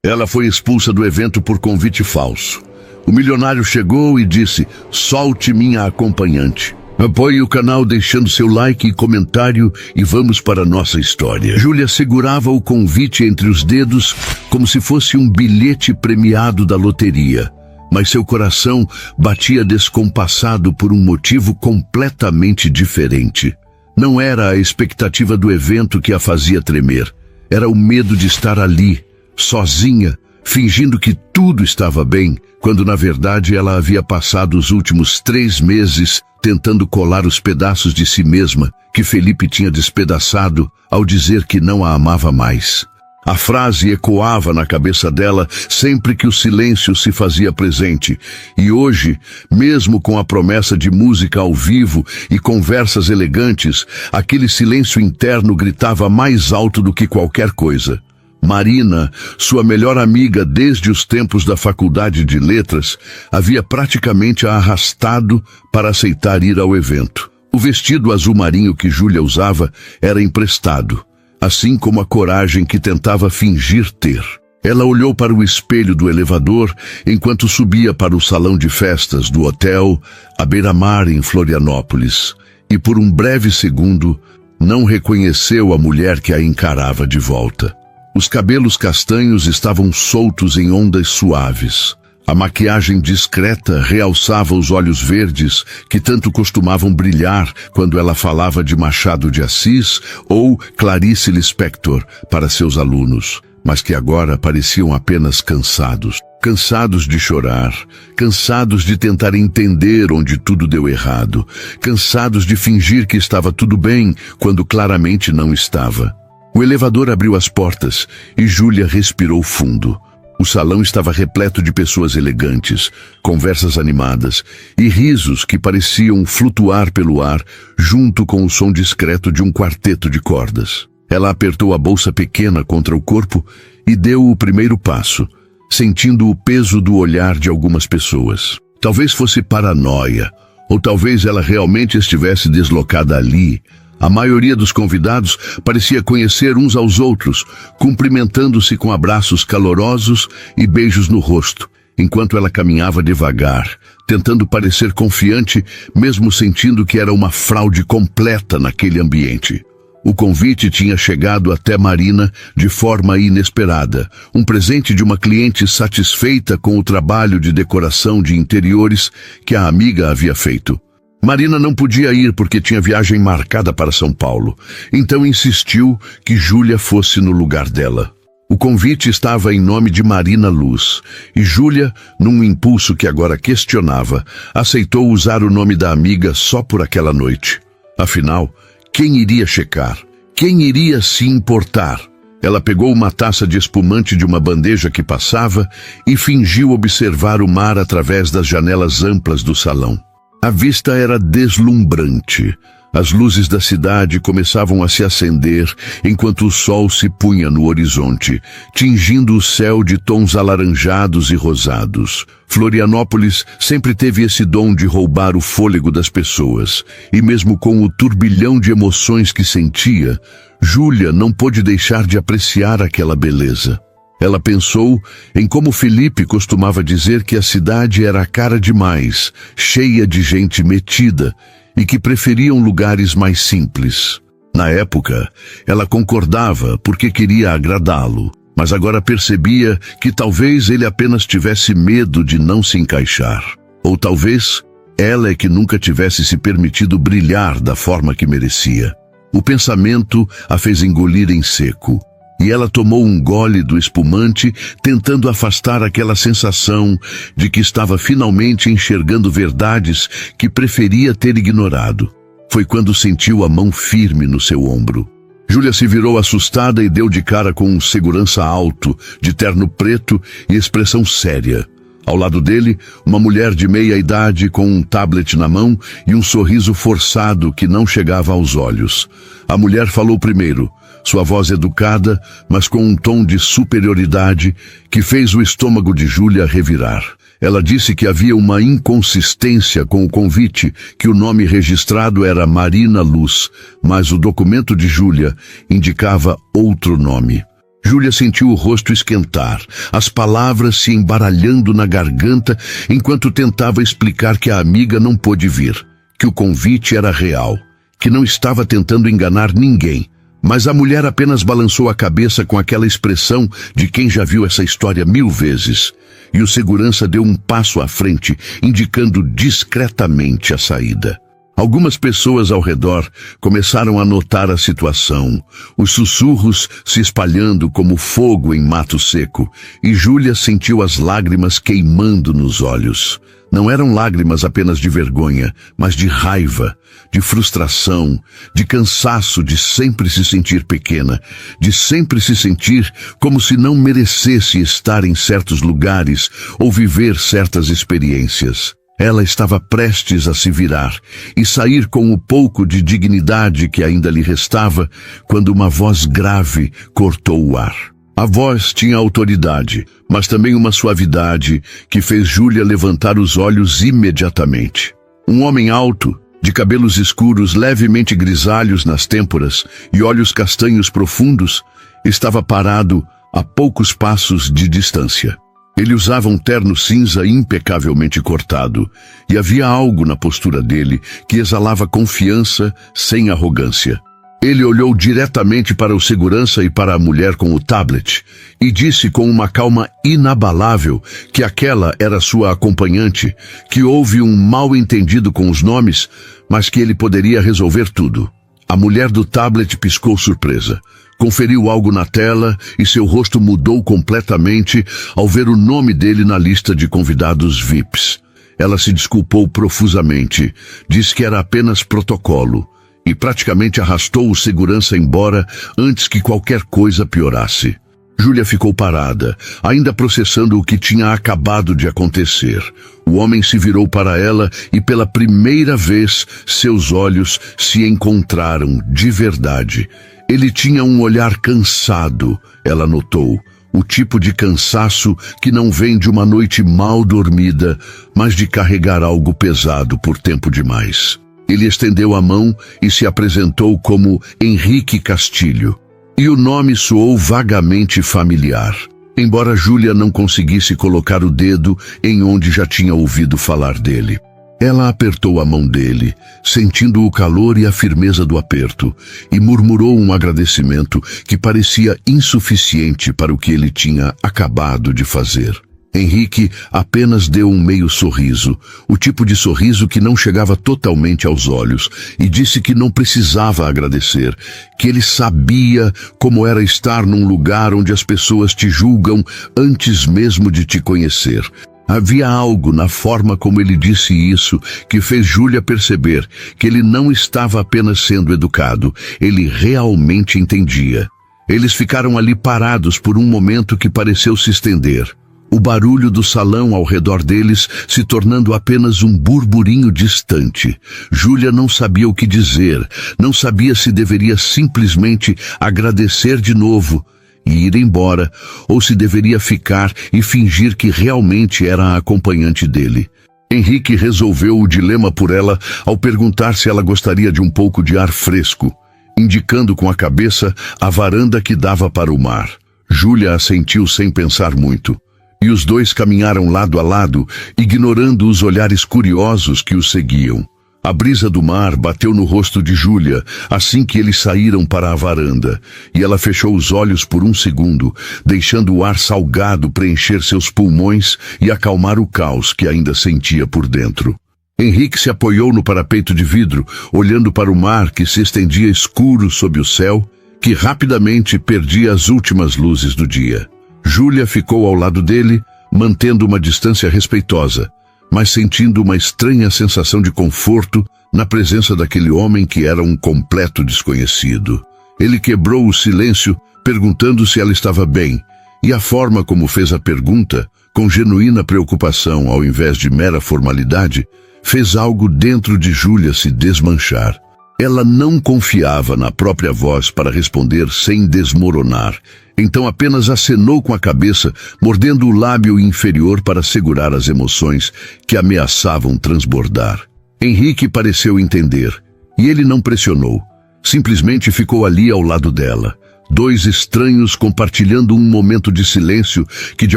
Ela foi expulsa do evento por convite falso. O milionário chegou e disse: "Solte minha acompanhante." Apoie o canal deixando seu like e comentário e vamos para a nossa história. Júlia segurava o convite entre os dedos como se fosse um bilhete premiado da loteria. Mas seu coração batia descompassado por um motivo completamente diferente. Não era a expectativa do evento que a fazia tremer. Era o medo de estar ali, sozinha, fingindo que tudo estava bem, quando na verdade ela havia passado os últimos 3 meses tentando colar os pedaços de si mesma que Felipe tinha despedaçado ao dizer que não a amava mais. A frase ecoava na cabeça dela sempre que o silêncio se fazia presente. E hoje, mesmo com a promessa de música ao vivo e conversas elegantes, aquele silêncio interno gritava mais alto do que qualquer coisa. Marina, sua melhor amiga desde os tempos da faculdade de letras, havia praticamente a arrastado para aceitar ir ao evento. O vestido azul marinho que Júlia usava era emprestado, assim como a coragem que tentava fingir ter. Ela olhou para o espelho do elevador enquanto subia para o salão de festas do hotel à beira-mar em Florianópolis, e por um breve segundo não reconheceu a mulher que a encarava de volta. Os cabelos castanhos estavam soltos em ondas suaves. A maquiagem discreta realçava os olhos verdes que tanto costumavam brilhar quando ela falava de Machado de Assis ou Clarice Lispector para seus alunos, mas que agora pareciam apenas cansados. Cansados de chorar, cansados de tentar entender onde tudo deu errado, cansados de fingir que estava tudo bem quando claramente não estava. O elevador abriu as portas e Júlia respirou fundo. O salão estava repleto de pessoas elegantes, conversas animadas e risos que pareciam flutuar pelo ar junto com o som discreto de um quarteto de cordas. Ela apertou a bolsa pequena contra o corpo e deu o primeiro passo, sentindo o peso do olhar de algumas pessoas. Talvez fosse paranoia, ou talvez ela realmente estivesse deslocada ali. A maioria dos convidados parecia conhecer uns aos outros, cumprimentando-se com abraços calorosos e beijos no rosto, enquanto ela caminhava devagar, tentando parecer confiante, mesmo sentindo que era uma fraude completa naquele ambiente. O convite tinha chegado até Marina de forma inesperada, um presente de uma cliente satisfeita com o trabalho de decoração de interiores que a amiga havia feito. Marina não podia ir porque tinha viagem marcada para São Paulo, então insistiu que Júlia fosse no lugar dela. O convite estava em nome de Marina Luz, e Júlia, num impulso que agora questionava, aceitou usar o nome da amiga só por aquela noite. Afinal, quem iria checar? Quem iria se importar? Ela pegou uma taça de espumante de uma bandeja que passava e fingiu observar o mar através das janelas amplas do salão. A vista era deslumbrante. As luzes da cidade começavam a se acender enquanto o sol se punha no horizonte, tingindo o céu de tons alaranjados e rosados. Florianópolis sempre teve esse dom de roubar o fôlego das pessoas, e mesmo com o turbilhão de emoções que sentia, Júlia não pôde deixar de apreciar aquela beleza. Ela pensou em como Felipe costumava dizer que a cidade era cara demais, cheia de gente metida, e que preferiam lugares mais simples. Na época, ela concordava porque queria agradá-lo, mas agora percebia que talvez ele apenas tivesse medo de não se encaixar. Ou talvez ela é que nunca tivesse se permitido brilhar da forma que merecia. O pensamento a fez engolir em seco, e ela tomou um gole do espumante, tentando afastar aquela sensação de que estava finalmente enxergando verdades que preferia ter ignorado. Foi quando sentiu a mão firme no seu ombro. Júlia se virou assustada e deu de cara com um segurança alto, de terno preto e expressão séria. Ao lado dele, uma mulher de meia idade com um tablet na mão e um sorriso forçado que não chegava aos olhos. A mulher falou primeiro, sua voz educada, mas com um tom de superioridade que fez o estômago de Júlia revirar. Ela disse que havia uma inconsistência com o convite, que o nome registrado era Marina Luz, mas o documento de Júlia indicava outro nome. Júlia sentiu o rosto esquentar, as palavras se embaralhando na garganta enquanto tentava explicar que a amiga não pôde vir, que o convite era real, que não estava tentando enganar ninguém. Mas a mulher apenas balançou a cabeça com aquela expressão de quem já viu essa história 1000 vezes. E o segurança deu um passo à frente, indicando discretamente a saída. Algumas pessoas ao redor começaram a notar a situação, os sussurros se espalhando como fogo em mato seco, e Júlia sentiu as lágrimas queimando nos olhos. Não eram lágrimas apenas de vergonha, mas de raiva, de frustração, de cansaço de sempre se sentir pequena, de sempre se sentir como se não merecesse estar em certos lugares ou viver certas experiências. Ela estava prestes a se virar e sair com o pouco de dignidade que ainda lhe restava, quando uma voz grave cortou o ar. A voz tinha autoridade, mas também uma suavidade que fez Júlia levantar os olhos imediatamente. Um homem alto, de cabelos escuros levemente grisalhos nas têmporas e olhos castanhos profundos, estava parado a poucos passos de distância. Ele usava um terno cinza impecavelmente cortado, e havia algo na postura dele que exalava confiança sem arrogância. Ele olhou diretamente para o segurança e para a mulher com o tablet, e disse com uma calma inabalável que aquela era sua acompanhante, que houve um mal-entendido com os nomes, mas que ele poderia resolver tudo. A mulher do tablet piscou surpresa. Conferiu algo na tela e seu rosto mudou completamente ao ver o nome dele na lista de convidados VIPs. Ela se desculpou profusamente, disse que era apenas protocolo e praticamente arrastou o segurança embora antes que qualquer coisa piorasse. Júlia ficou parada, ainda processando o que tinha acabado de acontecer. O homem se virou para ela e pela primeira vez seus olhos se encontraram de verdade. Ele tinha um olhar cansado, ela notou, o tipo de cansaço que não vem de uma noite mal dormida, mas de carregar algo pesado por tempo demais. Ele estendeu a mão e se apresentou como Henrique Castilho, e o nome soou vagamente familiar, embora Júlia não conseguisse colocar o dedo em onde já tinha ouvido falar dele. Ela apertou a mão dele, sentindo o calor e a firmeza do aperto, e murmurou um agradecimento que parecia insuficiente para o que ele tinha acabado de fazer. Henrique apenas deu um meio sorriso, o tipo de sorriso que não chegava totalmente aos olhos, e disse que não precisava agradecer, que ele sabia como era estar num lugar onde as pessoas te julgam antes mesmo de te conhecer. Havia algo na forma como ele disse isso que fez Júlia perceber que ele não estava apenas sendo educado, ele realmente entendia. Eles ficaram ali parados por um momento que pareceu se estender. O barulho do salão ao redor deles se tornando apenas um burburinho distante. Júlia não sabia o que dizer, não sabia se deveria simplesmente agradecer de novo e ir embora, ou se deveria ficar e fingir que realmente era a acompanhante dele. Henrique resolveu o dilema por ela ao perguntar se ela gostaria de um pouco de ar fresco, indicando com a cabeça a varanda que dava para o mar. Júlia assentiu sem pensar muito, e os dois caminharam lado a lado, ignorando os olhares curiosos que os seguiam. A brisa do mar bateu no rosto de Júlia assim que eles saíram para a varanda, e ela fechou os olhos por um segundo, deixando o ar salgado preencher seus pulmões e acalmar o caos que ainda sentia por dentro. Henrique se apoiou no parapeito de vidro, olhando para o mar que se estendia escuro sob o céu, que rapidamente perdia as últimas luzes do dia. Júlia ficou ao lado dele, mantendo uma distância respeitosa, mas sentindo uma estranha sensação de conforto na presença daquele homem que era um completo desconhecido. Ele quebrou o silêncio, perguntando se ela estava bem, e a forma como fez a pergunta, com genuína preocupação ao invés de mera formalidade, fez algo dentro de Júlia se desmanchar. Ela não confiava na própria voz para responder sem desmoronar, então apenas acenou com a cabeça, mordendo o lábio inferior para segurar as emoções que ameaçavam transbordar. Henrique pareceu entender, e ele não pressionou, simplesmente ficou ali ao lado dela, Dois estranhos compartilhando um momento de silêncio que de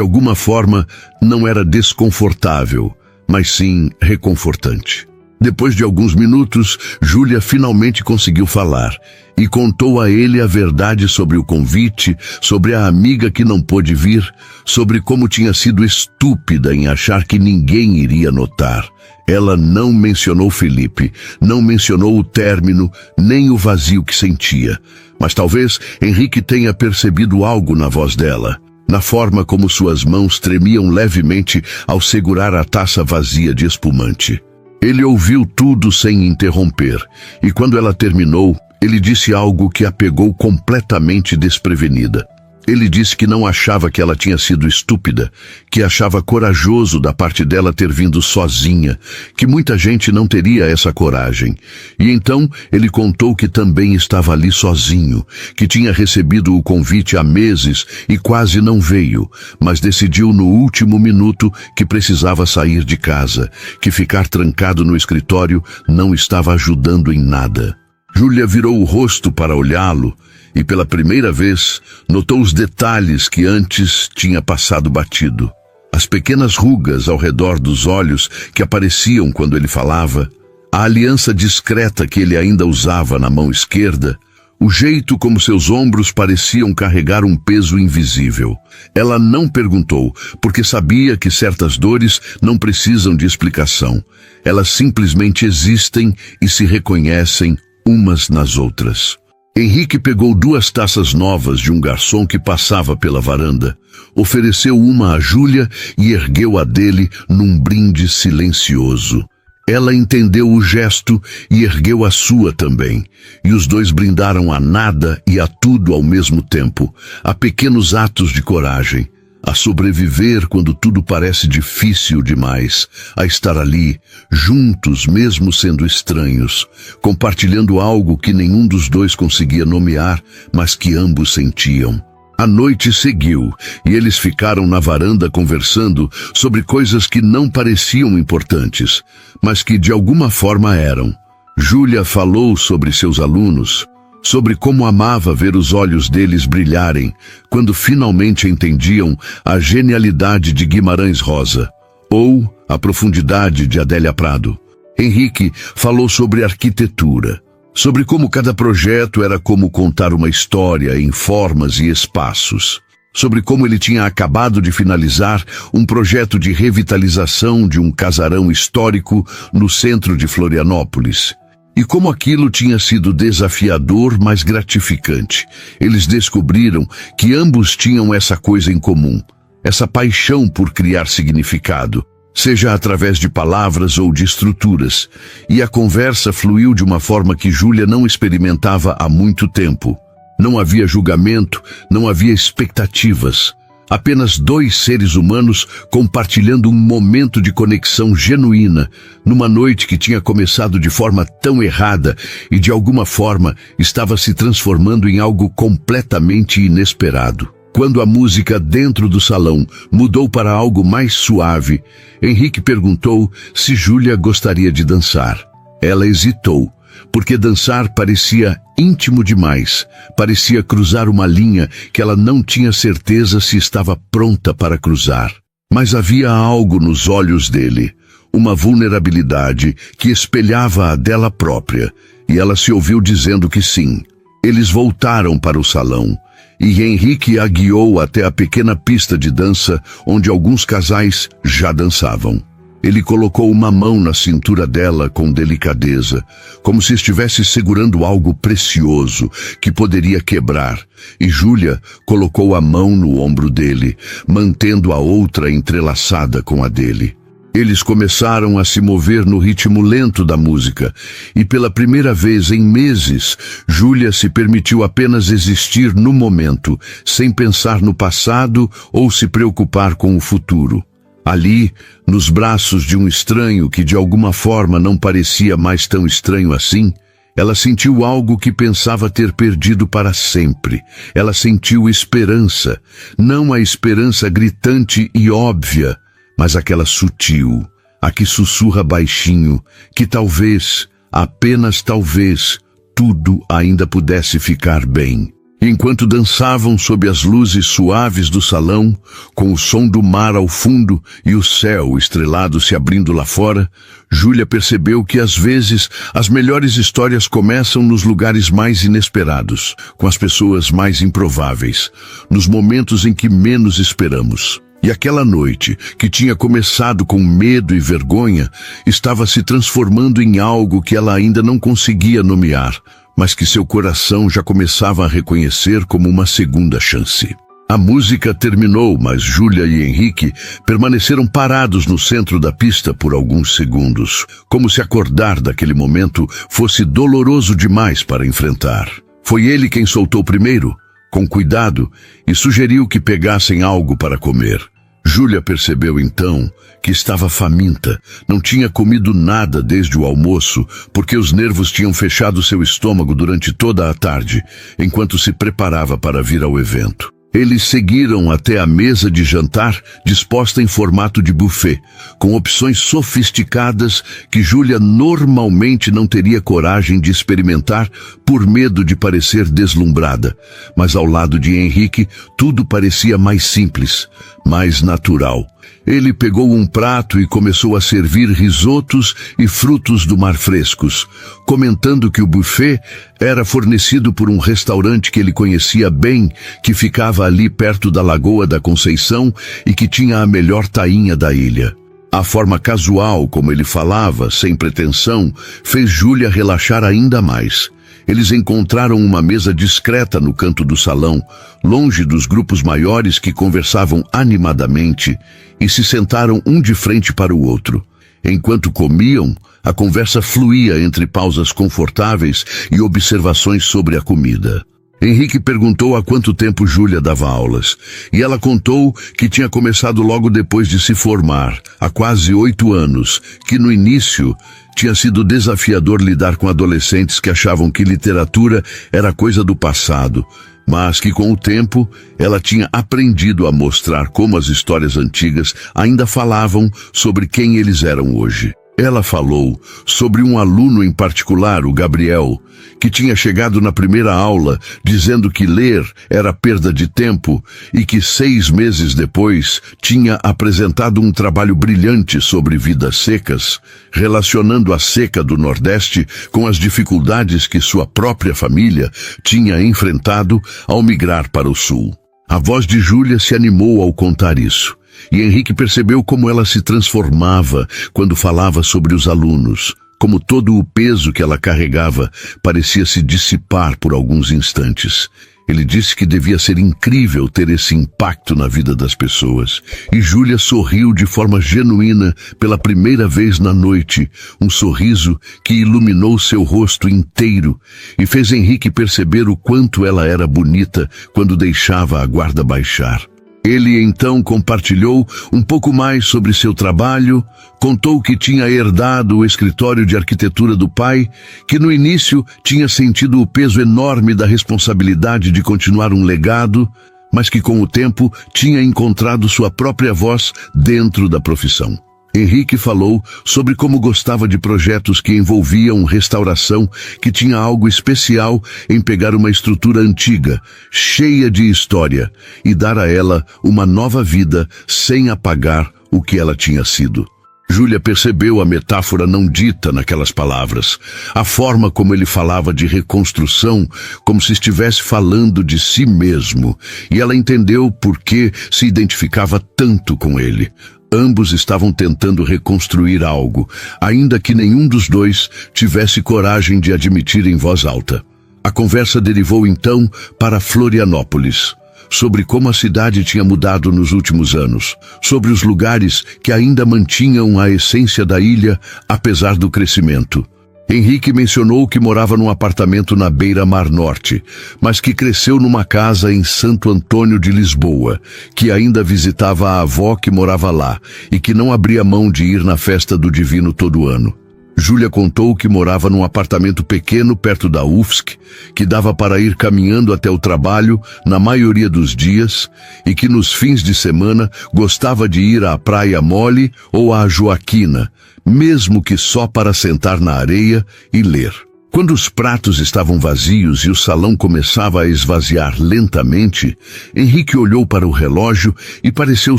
alguma forma não era desconfortável, mas sim reconfortante. Depois de alguns minutos, Júlia finalmente conseguiu falar e contou a ele a verdade sobre o convite, sobre a amiga que não pôde vir, sobre como tinha sido estúpida em achar que ninguém iria notar. Ela não mencionou Felipe, não mencionou o término, nem o vazio que sentia. Mas talvez Henrique tenha percebido algo na voz dela, na forma como suas mãos tremiam levemente ao segurar a taça vazia de espumante. Ele ouviu tudo sem interromper, e quando ela terminou, ele disse algo que a pegou completamente desprevenida. Ele disse que não achava que ela tinha sido estúpida, que achava corajoso da parte dela ter vindo sozinha, que muita gente não teria essa coragem. E então ele contou que também estava ali sozinho, que tinha recebido o convite há meses e quase não veio, mas decidiu no último minuto que precisava sair de casa, que ficar trancado no escritório não estava ajudando em nada. Júlia virou o rosto para olhá-lo e pela primeira vez notou os detalhes que antes tinha passado batido. As pequenas rugas ao redor dos olhos que apareciam quando ele falava, a aliança discreta que ele ainda usava na mão esquerda, o jeito como seus ombros pareciam carregar um peso invisível. Ela não perguntou, porque sabia que certas dores não precisam de explicação. Elas simplesmente existem e se reconhecem umas nas outras. Henrique pegou 2 taças novas de um garçom que passava pela varanda, ofereceu uma a Júlia e ergueu a dele num brinde silencioso. Ela entendeu o gesto e ergueu a sua também, e os dois brindaram a nada e a tudo ao mesmo tempo, a pequenos atos de coragem, a sobreviver quando tudo parece difícil demais, a estar ali, juntos mesmo sendo estranhos, compartilhando algo que nenhum dos dois conseguia nomear, mas que ambos sentiam. A noite seguiu, e eles ficaram na varanda conversando sobre coisas que não pareciam importantes, mas que de alguma forma eram. Júlia falou sobre seus alunos, sobre como amava ver os olhos deles brilharem quando finalmente entendiam a genialidade de Guimarães Rosa, ou a profundidade de Adélia Prado. Henrique falou sobre arquitetura, sobre como cada projeto era como contar uma história em formas e espaços, sobre como ele tinha acabado de finalizar um projeto de revitalização de um casarão histórico no centro de Florianópolis, e como aquilo tinha sido desafiador, mas gratificante. Eles descobriram que ambos tinham essa coisa em comum, essa paixão por criar significado, seja através de palavras ou de estruturas, e a conversa fluiu de uma forma que Júlia não experimentava há muito tempo. Não havia julgamento, não havia expectativas. Apenas 2 seres humanos compartilhando um momento de conexão genuína, numa noite que tinha começado de forma tão errada e de alguma forma estava se transformando em algo completamente inesperado. Quando a música dentro do salão mudou para algo mais suave, Henrique perguntou se Júlia gostaria de dançar. Ela hesitou, porque dançar parecia íntimo demais, parecia cruzar uma linha que ela não tinha certeza se estava pronta para cruzar. Mas havia algo nos olhos dele, uma vulnerabilidade que espelhava a dela própria, e ela se ouviu dizendo que sim. Eles voltaram para o salão, e Henrique a guiou até a pequena pista de dança onde alguns casais já dançavam. Ele colocou uma mão na cintura dela com delicadeza, como se estivesse segurando algo precioso que poderia quebrar, e Júlia colocou a mão no ombro dele, mantendo a outra entrelaçada com a dele. Eles começaram a se mover no ritmo lento da música, e pela primeira vez em meses, Júlia se permitiu apenas existir no momento, sem pensar no passado ou se preocupar com o futuro. Ali, nos braços de um estranho que de alguma forma não parecia mais tão estranho assim, ela sentiu algo que pensava ter perdido para sempre. Ela sentiu esperança, não a esperança gritante e óbvia, mas aquela sutil, a que sussurra baixinho, que talvez, apenas talvez, tudo ainda pudesse ficar bem. Enquanto dançavam sob as luzes suaves do salão, com o som do mar ao fundo e o céu estrelado se abrindo lá fora, Júlia percebeu que às vezes as melhores histórias começam nos lugares mais inesperados, com as pessoas mais improváveis, nos momentos em que menos esperamos. E aquela noite, que tinha começado com medo e vergonha, estava se transformando em algo que ela ainda não conseguia nomear, mas que seu coração já começava a reconhecer como uma segunda chance. A música terminou, mas Júlia e Henrique permaneceram parados no centro da pista por alguns segundos, como se acordar daquele momento fosse doloroso demais para enfrentar. Foi ele quem soltou primeiro, com cuidado, e sugeriu que pegassem algo para comer. Júlia percebeu então que estava faminta, não tinha comido nada desde o almoço, porque os nervos tinham fechado seu estômago durante toda a tarde, enquanto se preparava para vir ao evento. Eles seguiram até a mesa de jantar, disposta em formato de buffet, com opções sofisticadas que Júlia normalmente não teria coragem de experimentar por medo de parecer deslumbrada. Mas ao lado de Henrique, tudo parecia mais simples, mais natural. Ele pegou um prato e começou a servir risotos e frutos do mar frescos, comentando que o buffet era fornecido por um restaurante que ele conhecia bem, que ficava ali perto da Lagoa da Conceição e que tinha a melhor tainha da ilha. A forma casual como ele falava, sem pretensão, fez Júlia relaxar ainda mais. Eles encontraram uma mesa discreta no canto do salão, longe dos grupos maiores que conversavam animadamente, e se sentaram um de frente para o outro. Enquanto comiam, a conversa fluía entre pausas confortáveis e observações sobre a comida. Henrique perguntou há quanto tempo Júlia dava aulas, e ela contou que tinha começado logo depois de se formar, há quase 8 anos, que no início tinha sido desafiador lidar com adolescentes que achavam que literatura era coisa do passado, mas que com o tempo ela tinha aprendido a mostrar como as histórias antigas ainda falavam sobre quem eles eram hoje. Ela falou sobre um aluno em particular, o Gabriel, que tinha chegado na primeira aula dizendo que ler era perda de tempo e que 6 meses depois tinha apresentado um trabalho brilhante sobre vidas secas, relacionando a seca do Nordeste com as dificuldades que sua própria família tinha enfrentado ao migrar para o Sul. A voz de Júlia se animou ao contar isso. E Henrique percebeu como ela se transformava quando falava sobre os alunos, como todo o peso que ela carregava parecia se dissipar por alguns instantes. Ele disse que devia ser incrível ter esse impacto na vida das pessoas. E Júlia sorriu de forma genuína pela primeira vez na noite, um sorriso que iluminou seu rosto inteiro e fez Henrique perceber o quanto ela era bonita quando deixava a guarda baixar. Ele então compartilhou um pouco mais sobre seu trabalho, contou que tinha herdado o escritório de arquitetura do pai, que no início tinha sentido o peso enorme da responsabilidade de continuar um legado, mas que com o tempo tinha encontrado sua própria voz dentro da profissão. Henrique falou sobre como gostava de projetos que envolviam restauração, que tinha algo especial em pegar uma estrutura antiga, cheia de história, e dar a ela uma nova vida sem apagar o que ela tinha sido. Júlia percebeu a metáfora não dita naquelas palavras, a forma como ele falava de reconstrução, como se estivesse falando de si mesmo, e ela entendeu por que se identificava tanto com ele. Ambos estavam tentando reconstruir algo, ainda que nenhum dos dois tivesse coragem de admitir em voz alta. A conversa derivou então para Florianópolis, sobre como a cidade tinha mudado nos últimos anos, sobre os lugares que ainda mantinham a essência da ilha, apesar do crescimento. Henrique mencionou que morava num apartamento na beira-mar norte, mas que cresceu numa casa em Santo Antônio de Lisboa, que ainda visitava a avó que morava lá e que não abria mão de ir na festa do Divino todo ano. Júlia contou que morava num apartamento pequeno perto da UFSC, que dava para ir caminhando até o trabalho na maioria dos dias e que nos fins de semana gostava de ir à Praia Mole ou à Joaquina, mesmo que só para sentar na areia e ler. Quando os pratos estavam vazios e o salão começava a esvaziar lentamente, Henrique olhou para o relógio e pareceu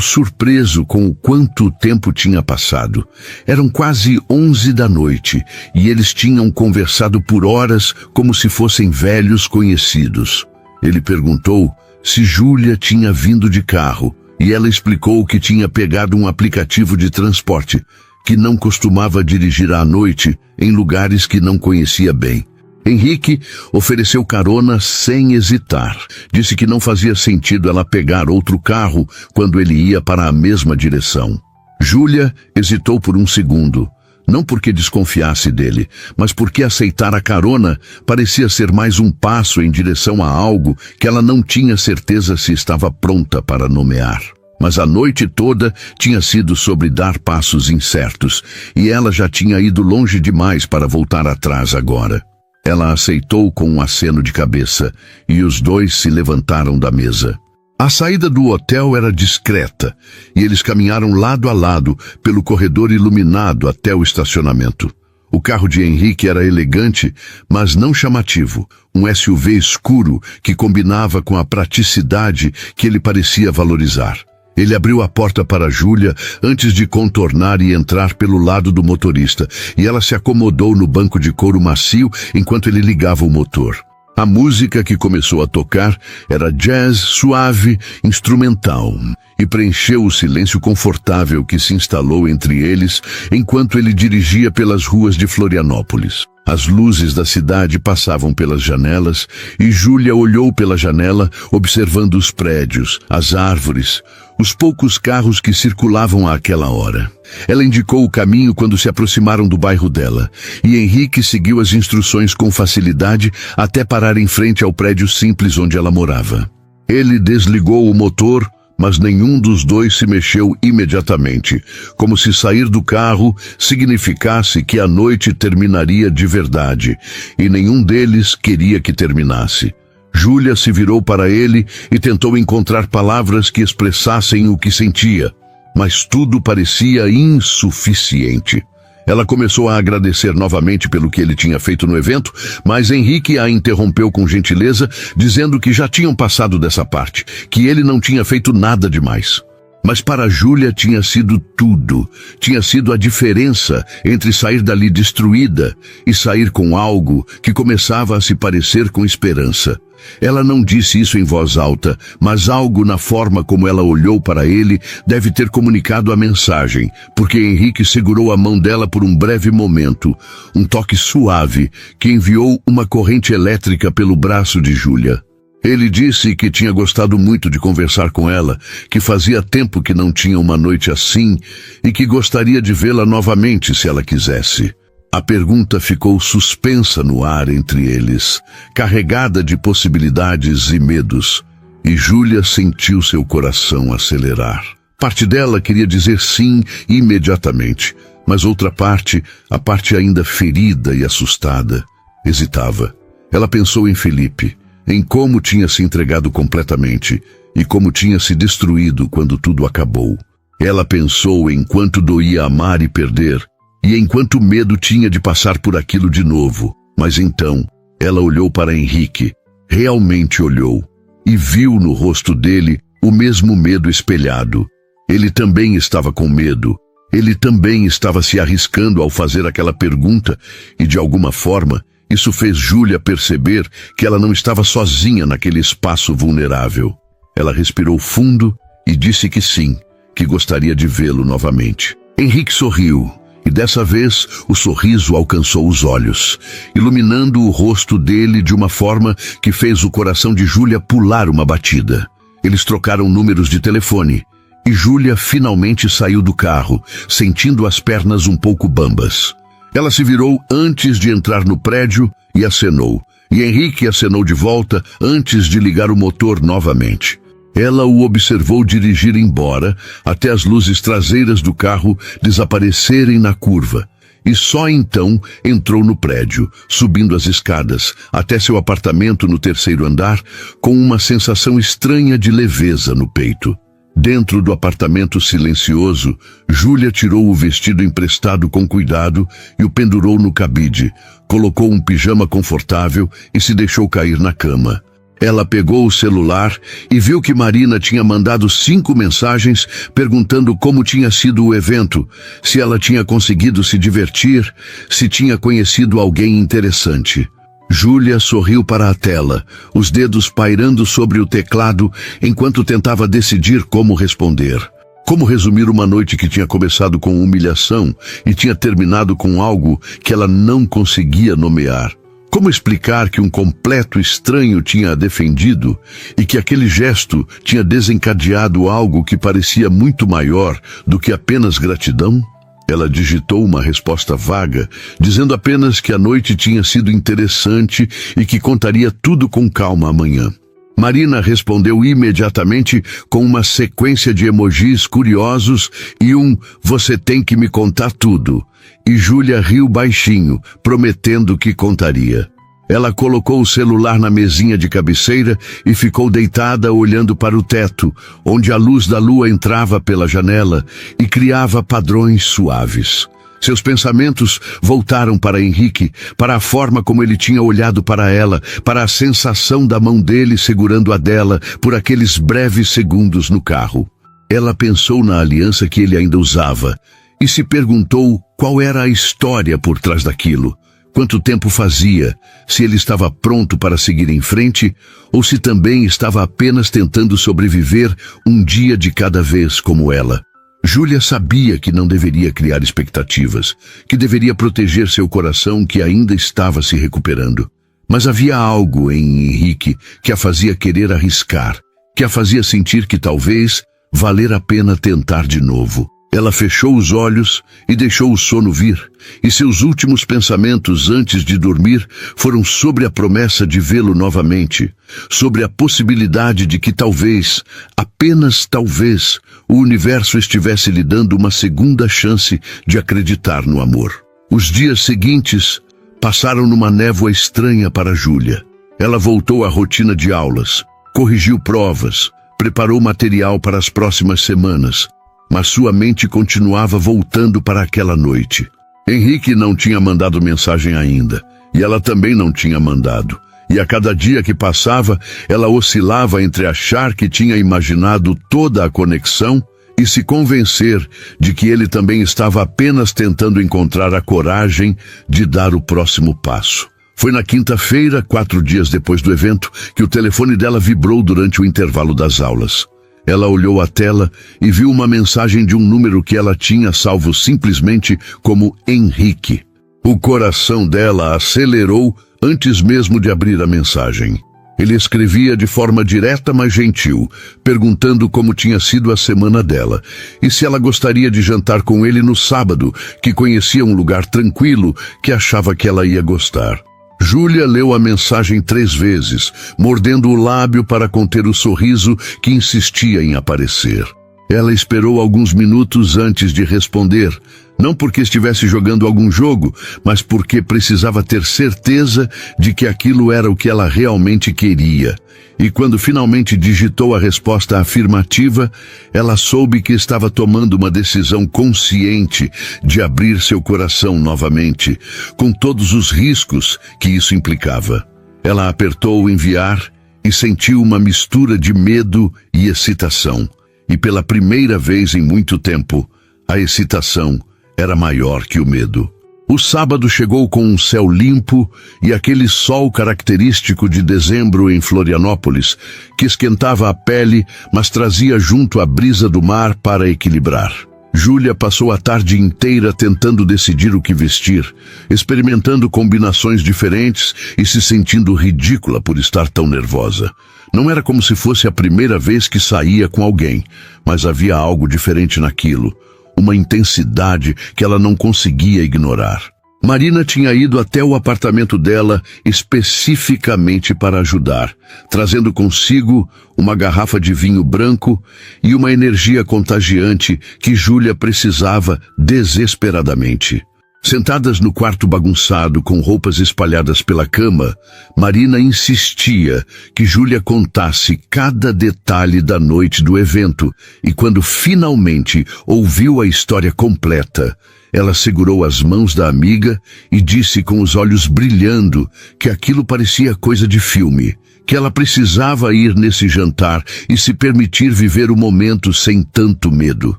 surpreso com o quanto tempo tinha passado. Eram quase 11 da noite e eles tinham conversado por horas como se fossem velhos conhecidos. Ele perguntou se Júlia tinha vindo de carro e ela explicou que tinha pegado um aplicativo de transporte, que não costumava dirigir à noite em lugares que não conhecia bem. Henrique ofereceu carona sem hesitar. Disse que não fazia sentido ela pegar outro carro quando ele ia para a mesma direção. Júlia hesitou por um segundo, não porque desconfiasse dele, mas porque aceitar a carona parecia ser mais um passo em direção a algo que ela não tinha certeza se estava pronta para nomear. Mas a noite toda tinha sido sobre dar passos incertos, e ela já tinha ido longe demais para voltar atrás agora. Ela aceitou com um aceno de cabeça, e os dois se levantaram da mesa. A saída do hotel era discreta, e eles caminharam lado a lado pelo corredor iluminado até o estacionamento. O carro de Henrique era elegante, mas não chamativo, um SUV escuro que combinava com a praticidade que ele parecia valorizar. Ele abriu a porta para Júlia antes de contornar e entrar pelo lado do motorista, e ela se acomodou no banco de couro macio enquanto ele ligava o motor. A música que começou a tocar era jazz suave, instrumental, e preencheu o silêncio confortável que se instalou entre eles enquanto ele dirigia pelas ruas de Florianópolis. As luzes da cidade passavam pelas janelas e Júlia olhou pela janela, observando os prédios, as árvores, os poucos carros que circulavam àquela hora. Ela indicou o caminho quando se aproximaram do bairro dela, e Henrique seguiu as instruções com facilidade até parar em frente ao prédio simples onde ela morava. Ele desligou o motor, mas nenhum dos dois se mexeu imediatamente, como se sair do carro significasse que a noite terminaria de verdade, e nenhum deles queria que terminasse. Júlia se virou para ele e tentou encontrar palavras que expressassem o que sentia, mas tudo parecia insuficiente. Ela começou a agradecer novamente pelo que ele tinha feito no evento, mas Henrique a interrompeu com gentileza, dizendo que já tinham passado dessa parte, que ele não tinha feito nada demais. Mas para Júlia tinha sido tudo. Tinha sido a diferença entre sair dali destruída e sair com algo que começava a se parecer com esperança. Ela não disse isso em voz alta, mas algo na forma como ela olhou para ele deve ter comunicado a mensagem, porque Henrique segurou a mão dela por um breve momento, um toque suave que enviou uma corrente elétrica pelo braço de Júlia. Ele disse que tinha gostado muito de conversar com ela, que fazia tempo que não tinha uma noite assim e que gostaria de vê-la novamente se ela quisesse. A pergunta ficou suspensa no ar entre eles, carregada de possibilidades e medos, e Júlia sentiu seu coração acelerar. Parte dela queria dizer sim imediatamente, mas outra parte, a parte ainda ferida e assustada, hesitava. Ela pensou em Felipe, em como tinha se entregado completamente e como tinha se destruído quando tudo acabou. Ela pensou em quanto doía amar e perder, e em quanto medo tinha de passar por aquilo de novo. Mas então, ela olhou para Henrique, realmente olhou, e viu no rosto dele o mesmo medo espelhado. Ele também estava com medo. Ele também estava se arriscando ao fazer aquela pergunta, e de alguma forma, isso fez Júlia perceber que ela não estava sozinha naquele espaço vulnerável. Ela respirou fundo e disse que sim, que gostaria de vê-lo novamente. Henrique sorriu. E dessa vez, o sorriso alcançou os olhos, iluminando o rosto dele de uma forma que fez o coração de Júlia pular uma batida. Eles trocaram números de telefone, e Júlia finalmente saiu do carro, sentindo as pernas um pouco bambas. Ela se virou antes de entrar no prédio e acenou, e Henrique acenou de volta antes de ligar o motor novamente. Ela o observou dirigir embora até as luzes traseiras do carro desaparecerem na curva, e só então entrou no prédio, subindo as escadas até seu apartamento no terceiro andar, com uma sensação estranha de leveza no peito. Dentro do apartamento silencioso, Júlia tirou o vestido emprestado com cuidado e o pendurou no cabide, colocou um pijama confortável e se deixou cair na cama. Ela pegou o celular e viu que Marina tinha mandado 5 mensagens perguntando como tinha sido o evento, se ela tinha conseguido se divertir, se tinha conhecido alguém interessante. Júlia sorriu para a tela, os dedos pairando sobre o teclado enquanto tentava decidir como responder. Como resumir uma noite que tinha começado com humilhação e tinha terminado com algo que ela não conseguia nomear? Como explicar que um completo estranho tinha a defendido e que aquele gesto tinha desencadeado algo que parecia muito maior do que apenas gratidão? Ela digitou uma resposta vaga, dizendo apenas que a noite tinha sido interessante e que contaria tudo com calma amanhã. Marina respondeu imediatamente com uma sequência de emojis curiosos e um "você tem que me contar tudo". E Júlia riu baixinho, prometendo que contaria. Ela colocou o celular na mesinha de cabeceira e ficou deitada olhando para o teto, onde a luz da lua entrava pela janela e criava padrões suaves. Seus pensamentos voltaram para Henrique, para a forma como ele tinha olhado para ela, para a sensação da mão dele segurando a dela por aqueles breves segundos no carro. Ela pensou na aliança que ele ainda usava e se perguntou qual era a história por trás daquilo. Quanto tempo fazia, se ele estava pronto para seguir em frente ou se também estava apenas tentando sobreviver um dia de cada vez como ela. Júlia sabia que não deveria criar expectativas, que deveria proteger seu coração que ainda estava se recuperando. Mas havia algo em Henrique que a fazia querer arriscar, que a fazia sentir que talvez valer a pena tentar de novo. Ela fechou os olhos e deixou o sono vir, e seus últimos pensamentos antes de dormir foram sobre a promessa de vê-lo novamente, sobre a possibilidade de que talvez, apenas talvez, o universo estivesse lhe dando uma segunda chance de acreditar no amor. Os dias seguintes passaram numa névoa estranha para Júlia. Ela voltou à rotina de aulas, corrigiu provas, preparou material para as próximas semanas, mas sua mente continuava voltando para aquela noite. Henrique não tinha mandado mensagem ainda, e ela também não tinha mandado. E a cada dia que passava, ela oscilava entre achar que tinha imaginado toda a conexão e se convencer de que ele também estava apenas tentando encontrar a coragem de dar o próximo passo. Foi na quinta-feira, 4 dias depois do evento, que o telefone dela vibrou durante o intervalo das aulas. Ela olhou a tela e viu uma mensagem de um número que ela tinha salvo simplesmente como Henrique. O coração dela acelerou antes mesmo de abrir a mensagem. Ele escrevia de forma direta, mas gentil, perguntando como tinha sido a semana dela e se ela gostaria de jantar com ele no sábado, que conhecia um lugar tranquilo que achava que ela ia gostar. Júlia leu a mensagem 3 vezes, mordendo o lábio para conter o sorriso que insistia em aparecer. Ela esperou alguns minutos antes de responder, não porque estivesse jogando algum jogo, mas porque precisava ter certeza de que aquilo era o que ela realmente queria. E quando finalmente digitou a resposta afirmativa, ela soube que estava tomando uma decisão consciente de abrir seu coração novamente, com todos os riscos que isso implicava. Ela apertou o enviar e sentiu uma mistura de medo e excitação. E pela primeira vez em muito tempo, a excitação era maior que o medo. O sábado chegou com um céu limpo e aquele sol característico de dezembro em Florianópolis, que esquentava a pele, mas trazia junto a brisa do mar para equilibrar. Júlia passou a tarde inteira tentando decidir o que vestir, experimentando combinações diferentes e se sentindo ridícula por estar tão nervosa. Não era como se fosse a primeira vez que saía com alguém, mas havia algo diferente naquilo, uma intensidade que ela não conseguia ignorar. Marina tinha ido até o apartamento dela especificamente para ajudar, trazendo consigo uma garrafa de vinho branco e uma energia contagiante que Júlia precisava desesperadamente. Sentadas no quarto bagunçado, com roupas espalhadas pela cama, Marina insistia que Júlia contasse cada detalhe da noite do evento, e quando finalmente ouviu a história completa, ela segurou as mãos da amiga e disse com os olhos brilhando que aquilo parecia coisa de filme, que ela precisava ir nesse jantar e se permitir viver o momento sem tanto medo.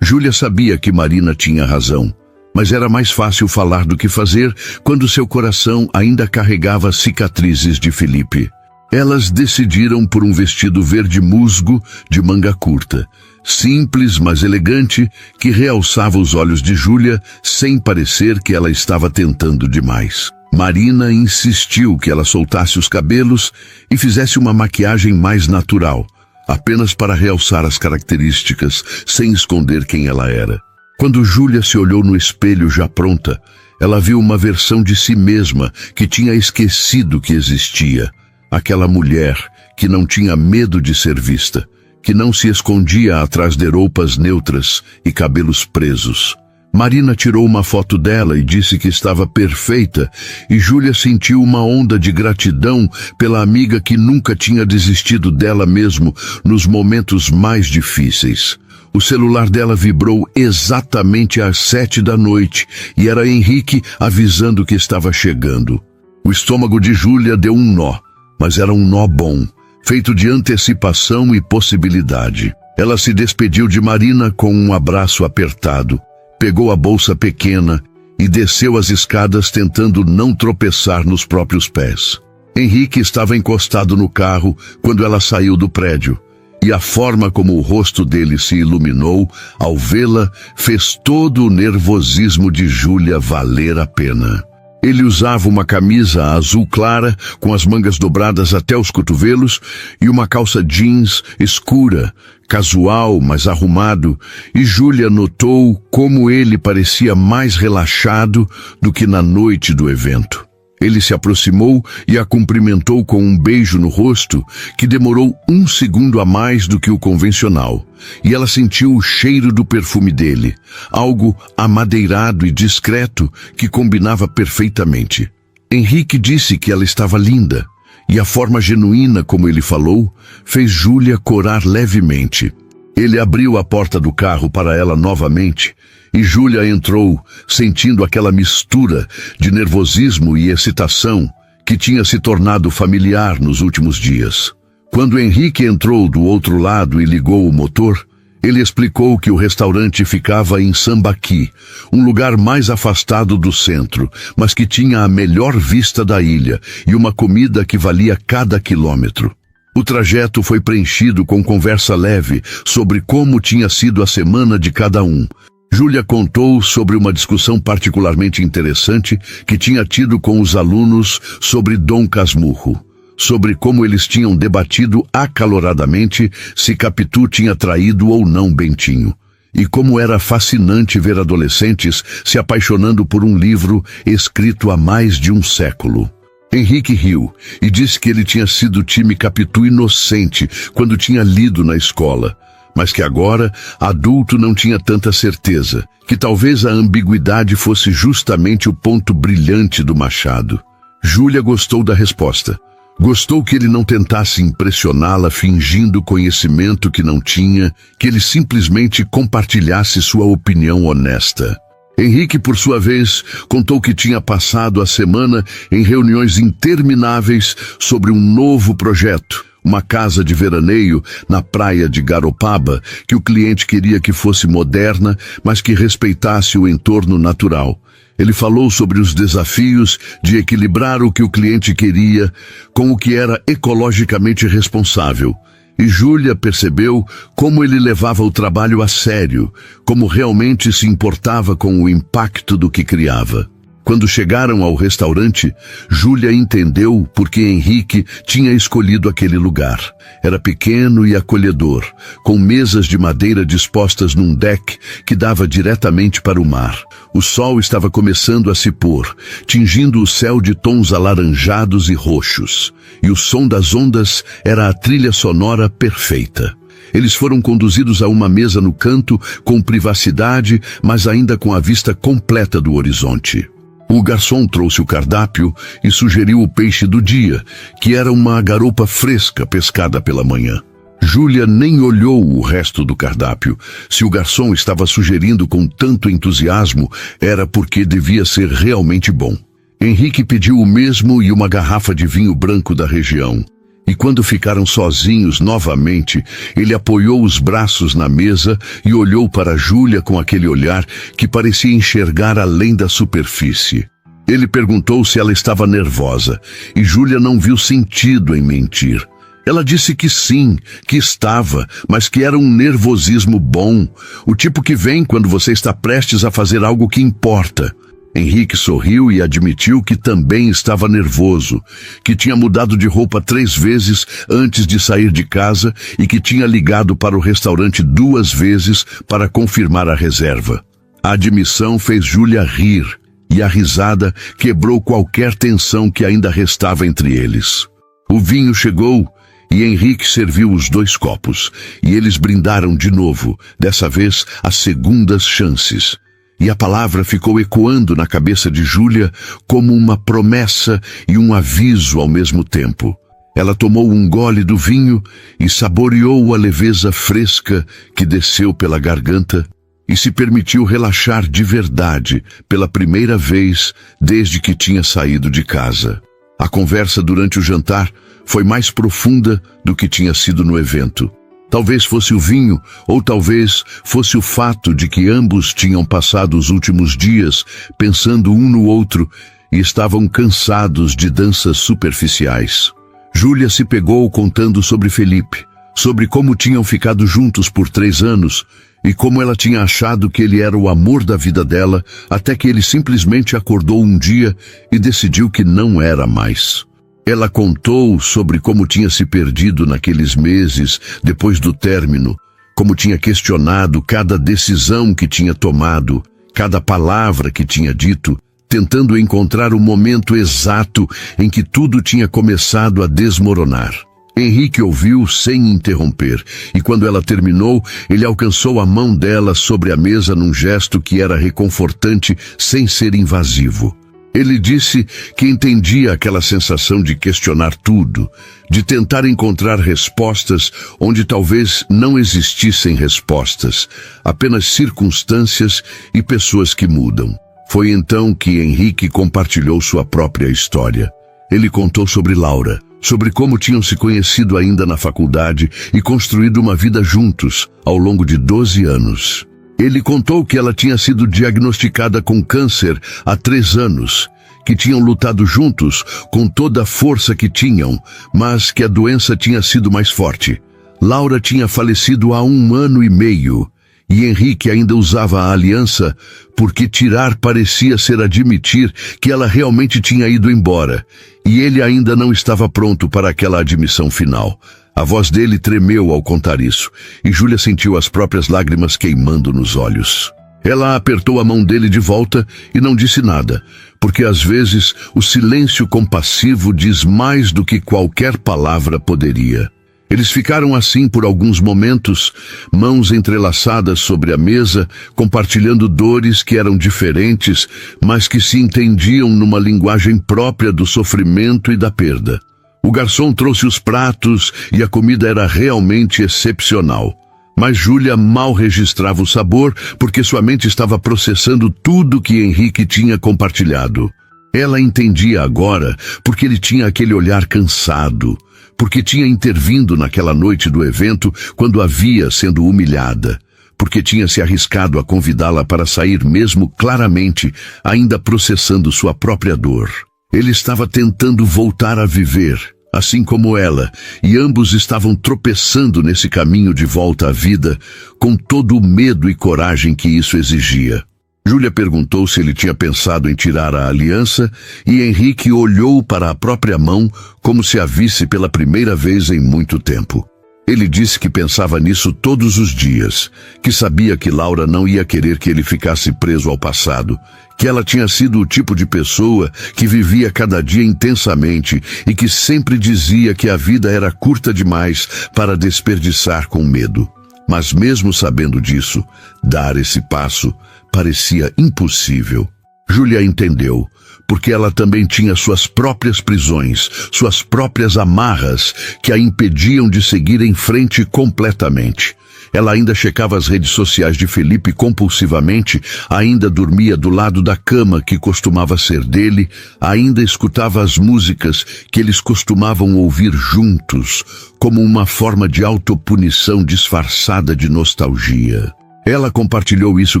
Júlia sabia que Marina tinha razão. Mas era mais fácil falar do que fazer quando seu coração ainda carregava as cicatrizes de Felipe. Elas decidiram por um vestido verde musgo de manga curta, simples, mas elegante, que realçava os olhos de Júlia sem parecer que ela estava tentando demais. Marina insistiu que ela soltasse os cabelos e fizesse uma maquiagem mais natural, apenas para realçar as características, sem esconder quem ela era. Quando Júlia se olhou no espelho já pronta, ela viu uma versão de si mesma que tinha esquecido que existia. Aquela mulher que não tinha medo de ser vista, que não se escondia atrás de roupas neutras e cabelos presos. Marina tirou uma foto dela e disse que estava perfeita, e Júlia sentiu uma onda de gratidão pela amiga que nunca tinha desistido dela mesmo nos momentos mais difíceis. O celular dela vibrou exatamente às 7 da noite e era Henrique avisando que estava chegando. O estômago de Júlia deu um nó, mas era um nó bom, feito de antecipação e possibilidade. Ela se despediu de Marina com um abraço apertado, pegou a bolsa pequena e desceu as escadas tentando não tropeçar nos próprios pés. Henrique estava encostado no carro quando ela saiu do prédio. E a forma como o rosto dele se iluminou ao vê-la fez todo o nervosismo de Júlia valer a pena. Ele usava uma camisa azul clara, com as mangas dobradas até os cotovelos, e uma calça jeans escura, casual, mas arrumado, e Júlia notou como ele parecia mais relaxado do que na noite do evento. Ele se aproximou e a cumprimentou com um beijo no rosto que demorou 1 segundo a mais do que o convencional. E ela sentiu o cheiro do perfume dele, algo amadeirado e discreto que combinava perfeitamente. Henrique disse que ela estava linda, e a forma genuína como ele falou fez Júlia corar levemente. Ele abriu a porta do carro para ela novamente, e Júlia entrou, sentindo aquela mistura de nervosismo e excitação que tinha se tornado familiar nos últimos dias. Quando Henrique entrou do outro lado e ligou o motor, ele explicou que o restaurante ficava em Sambaqui, um lugar mais afastado do centro, mas que tinha a melhor vista da ilha e uma comida que valia cada quilômetro. O trajeto foi preenchido com conversa leve sobre como tinha sido a semana de cada um. Júlia contou sobre uma discussão particularmente interessante que tinha tido com os alunos sobre Dom Casmurro, sobre como eles tinham debatido acaloradamente se Capitu tinha traído ou não Bentinho, e como era fascinante ver adolescentes se apaixonando por um livro escrito há mais de um século. Henrique riu e disse que ele tinha sido time Capitu inocente quando tinha lido na escola, mas que agora, adulto, não tinha tanta certeza, que talvez a ambiguidade fosse justamente o ponto brilhante do Machado. Júlia gostou da resposta. Gostou que ele não tentasse impressioná-la fingindo conhecimento que não tinha, que ele simplesmente compartilhasse sua opinião honesta. Henrique, por sua vez, contou que tinha passado a semana em reuniões intermináveis sobre um novo projeto, uma casa de veraneio na praia de Garopaba, que o cliente queria que fosse moderna, mas que respeitasse o entorno natural. Ele falou sobre os desafios de equilibrar o que o cliente queria com o que era ecologicamente responsável. E Júlia percebeu como ele levava o trabalho a sério, como realmente se importava com o impacto do que criava. Quando chegaram ao restaurante, Júlia entendeu por que Henrique tinha escolhido aquele lugar. Era pequeno e acolhedor, com mesas de madeira dispostas num deck que dava diretamente para o mar. O sol estava começando a se pôr, tingindo o céu de tons alaranjados e roxos, e o som das ondas era a trilha sonora perfeita. Eles foram conduzidos a uma mesa no canto, com privacidade, mas ainda com a vista completa do horizonte. O garçom trouxe o cardápio e sugeriu o peixe do dia, que era uma garoupa fresca pescada pela manhã. Júlia nem olhou o resto do cardápio. Se o garçom estava sugerindo com tanto entusiasmo, era porque devia ser realmente bom. Henrique pediu o mesmo e uma garrafa de vinho branco da região. E quando ficaram sozinhos novamente, ele apoiou os braços na mesa e olhou para Júlia com aquele olhar que parecia enxergar além da superfície. Ele perguntou se ela estava nervosa, e Júlia não viu sentido em mentir. Ela disse que sim, que estava, mas que era um nervosismo bom, o tipo que vem quando você está prestes a fazer algo que importa. Henrique sorriu e admitiu que também estava nervoso, que tinha mudado de roupa 3 vezes antes de sair de casa e que tinha ligado para o restaurante 2 vezes para confirmar a reserva. A admissão fez Júlia rir, e a risada quebrou qualquer tensão que ainda restava entre eles. O vinho chegou e Henrique serviu os 2 copos, e eles brindaram de novo, dessa vez as segundas chances. E a palavra ficou ecoando na cabeça de Júlia como uma promessa e um aviso ao mesmo tempo. Ela tomou um gole do vinho e saboreou a leveza fresca que desceu pela garganta e se permitiu relaxar de verdade pela primeira vez desde que tinha saído de casa. A conversa durante o jantar foi mais profunda do que tinha sido no evento. Talvez fosse o vinho, ou talvez fosse o fato de que ambos tinham passado os últimos dias pensando um no outro e estavam cansados de danças superficiais. Júlia se pegou contando sobre Felipe, sobre como tinham ficado juntos por 3 anos e como ela tinha achado que ele era o amor da vida dela, até que ele simplesmente acordou um dia e decidiu que não era mais. Ela contou sobre como tinha se perdido naqueles meses depois do término, como tinha questionado cada decisão que tinha tomado, cada palavra que tinha dito, tentando encontrar o momento exato em que tudo tinha começado a desmoronar. Henrique ouviu sem interromper, e quando ela terminou, ele alcançou a mão dela sobre a mesa num gesto que era reconfortante sem ser invasivo. Ele disse que entendia aquela sensação de questionar tudo, de tentar encontrar respostas onde talvez não existissem respostas, apenas circunstâncias e pessoas que mudam. Foi então que Henrique compartilhou sua própria história. Ele contou sobre Laura, sobre como tinham se conhecido ainda na faculdade e construído uma vida juntos ao longo de 12 anos. Ele contou que ela tinha sido diagnosticada com câncer há 3 anos, que tinham lutado juntos com toda a força que tinham, mas que a doença tinha sido mais forte. Laura tinha falecido há 1 ano e meio, e Henrique ainda usava a aliança porque tirar parecia ser admitir que ela realmente tinha ido embora, e ele ainda não estava pronto para aquela admissão final. A voz dele tremeu ao contar isso, e Júlia sentiu as próprias lágrimas queimando nos olhos. Ela apertou a mão dele de volta e não disse nada, porque às vezes o silêncio compassivo diz mais do que qualquer palavra poderia. Eles ficaram assim por alguns momentos, mãos entrelaçadas sobre a mesa, compartilhando dores que eram diferentes, mas que se entendiam numa linguagem própria do sofrimento e da perda. O garçom trouxe os pratos e a comida era realmente excepcional. Mas Júlia mal registrava o sabor porque sua mente estava processando tudo que Henrique tinha compartilhado. Ela entendia agora porque ele tinha aquele olhar cansado, porque tinha intervindo naquela noite do evento quando a via sendo humilhada, porque tinha se arriscado a convidá-la para sair mesmo claramente, ainda processando sua própria dor. Ele estava tentando voltar a viver, assim como ela, e ambos estavam tropeçando nesse caminho de volta à vida, com todo o medo e coragem que isso exigia. Júlia perguntou se ele tinha pensado em tirar a aliança, e Henrique olhou para a própria mão como se a visse pela primeira vez em muito tempo. Ele disse que pensava nisso todos os dias, que sabia que Laura não ia querer que ele ficasse preso ao passado, que ela tinha sido o tipo de pessoa que vivia cada dia intensamente e que sempre dizia que a vida era curta demais para desperdiçar com medo. Mas mesmo sabendo disso, dar esse passo parecia impossível. Júlia entendeu, porque ela também tinha suas próprias prisões, suas próprias amarras que a impediam de seguir em frente completamente. Ela ainda checava as redes sociais de Felipe compulsivamente, ainda dormia do lado da cama que costumava ser dele, ainda escutava as músicas que eles costumavam ouvir juntos, como uma forma de autopunição disfarçada de nostalgia. Ela compartilhou isso